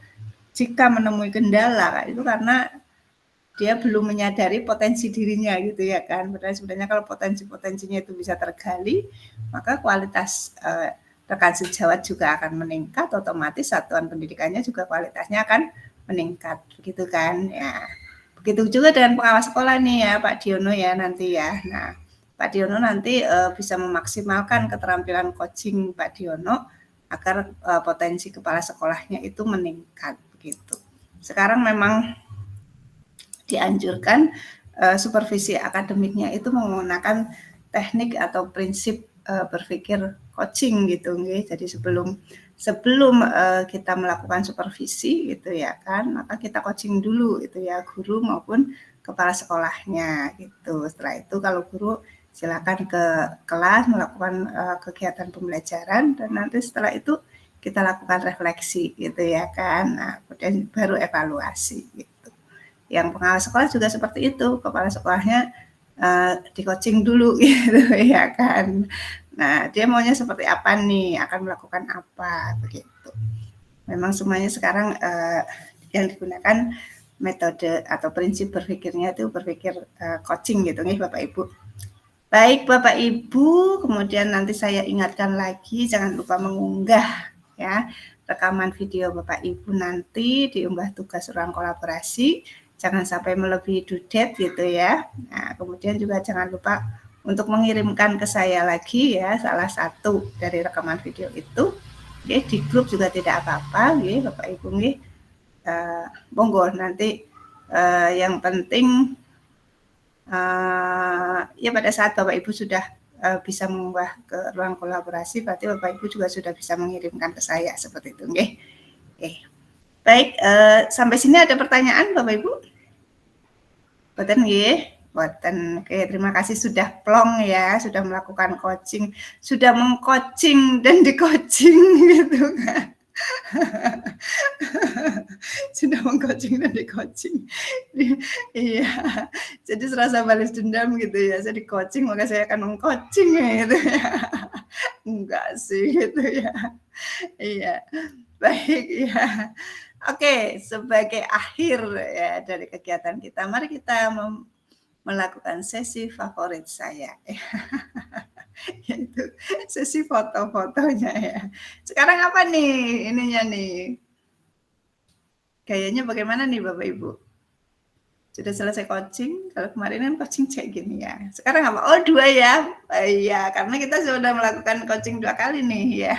jika menemui kendala itu karena dia belum menyadari potensi dirinya gitu ya kan. Padahal sebenarnya kalau potensinya itu bisa tergali, maka kualitas rekan sejawat juga akan meningkat, otomatis satuan pendidikannya juga kualitasnya akan meningkat begitu kan ya. Begitu juga dengan pengawas sekolah nih ya Pak Diono ya nanti ya. Nah Pak Diono nanti bisa memaksimalkan keterampilan coaching Pak Diono agar potensi kepala sekolahnya itu meningkat begitu. Sekarang memang dianjurkan supervisi akademiknya itu menggunakan teknik atau prinsip berpikir coaching gitu nggih. Jadi sebelum kita melakukan supervisi gitu ya kan, maka kita coaching dulu itu ya guru maupun kepala sekolahnya gitu. Setelah itu kalau guru silakan ke kelas melakukan kegiatan pembelajaran dan nanti setelah itu kita lakukan refleksi gitu ya kan. Nah, kemudian baru evaluasi gitu. Yang pengawas sekolah juga seperti itu, kepala sekolahnya di coaching dulu gitu ya kan. Nah, dia maunya seperti apa nih, akan melakukan apa begitu. Memang semuanya sekarang yang digunakan metode atau prinsip berpikirnya itu berpikir coaching gitu nih Bapak Ibu. Baik Bapak Ibu, kemudian nanti saya ingatkan lagi jangan lupa mengunggah ya rekaman video Bapak Ibu nanti diunggah tugas ruang kolaborasi, jangan sampai melebihi due date gitu ya. Nah, kemudian juga jangan lupa untuk mengirimkan ke saya lagi ya salah satu dari rekaman video itu. Oke, di grup juga tidak apa-apa nggih Bapak Ibu nggih. Monggo nanti yang penting ya pada saat Bapak Ibu sudah bisa mengunggah ke ruang kolaborasi, berarti Bapak Ibu juga sudah bisa mengirimkan ke saya seperti itu, nggih. Oke. Baik, sampai sini ada pertanyaan Bapak Ibu? Boten nggih? Boten. Oke, terima kasih sudah plong ya, sudah melakukan coaching, sudah meng-coaching dan di-coaching gitu kan. Sudah meng-coaching dan di-coaching. Iya. Jadi serasa balas dendam gitu ya. Saya di-coaching maka saya akan meng-coaching gitu ya. Enggak sih gitu ya. Iya. Baik ya. Oke, sebagai akhir ya dari kegiatan kita, mari kita melakukan sesi favorit saya. Yaitu sesi foto-fotonya ya. Sekarang apa nih ininya nih? Gayanya bagaimana nih Bapak Ibu? Sudah selesai coaching, kalau kemarin kan coaching kayak gini ya. Sekarang apa? Oh 2 ya? Iya, karena kita sudah melakukan coaching 2 kali nih ya.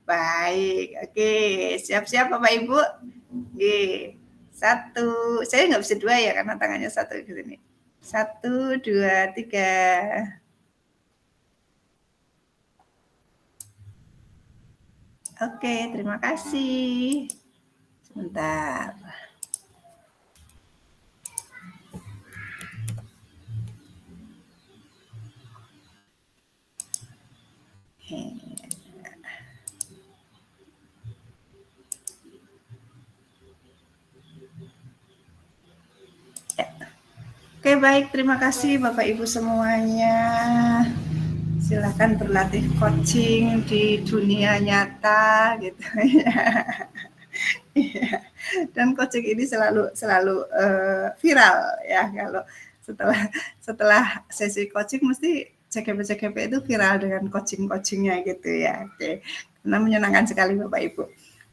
Baik, oke. Siap-siap Bapak Ibu? Oke. 1, saya nggak bisa 2 ya karena tangannya 1 di sini. 1, 2, 3. Oke, terima kasih. Sebentar. Ya. Oke, baik. Terima kasih Bapak Ibu semuanya. Silakan berlatih coaching di dunia nyata gitu ya. Dan coaching ini selalu viral ya, kalau setelah sesi coaching mesti CGP itu viral dengan coachingnya gitu ya. Oke, karena menyenangkan sekali Bapak Ibu.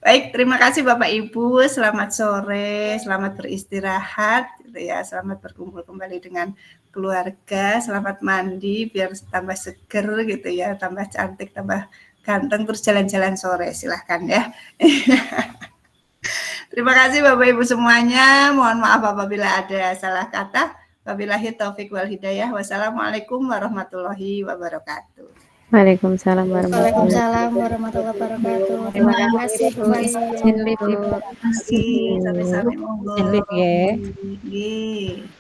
Baik, terima kasih Bapak Ibu. Selamat sore, selamat beristirahat gitu ya. Selamat berkumpul kembali dengan keluarga. Selamat mandi biar tambah seger gitu ya, tambah cantik, tambah ganteng, terus jalan-jalan sore. Silahkan ya. Terima kasih Bapak Ibu semuanya. Mohon maaf apabila ada salah kata. Wabillahi taufik wal hidayah. Wassalamualaikum warahmatullahi wabarakatuh. Waalaikumsalam Waalaikumsalam warahmatullahi wabarakatuh. Terima kasih Bu. wabarakatuh. Terima kasih. Sampai-sampai monggo. Izin live ya. Nggih.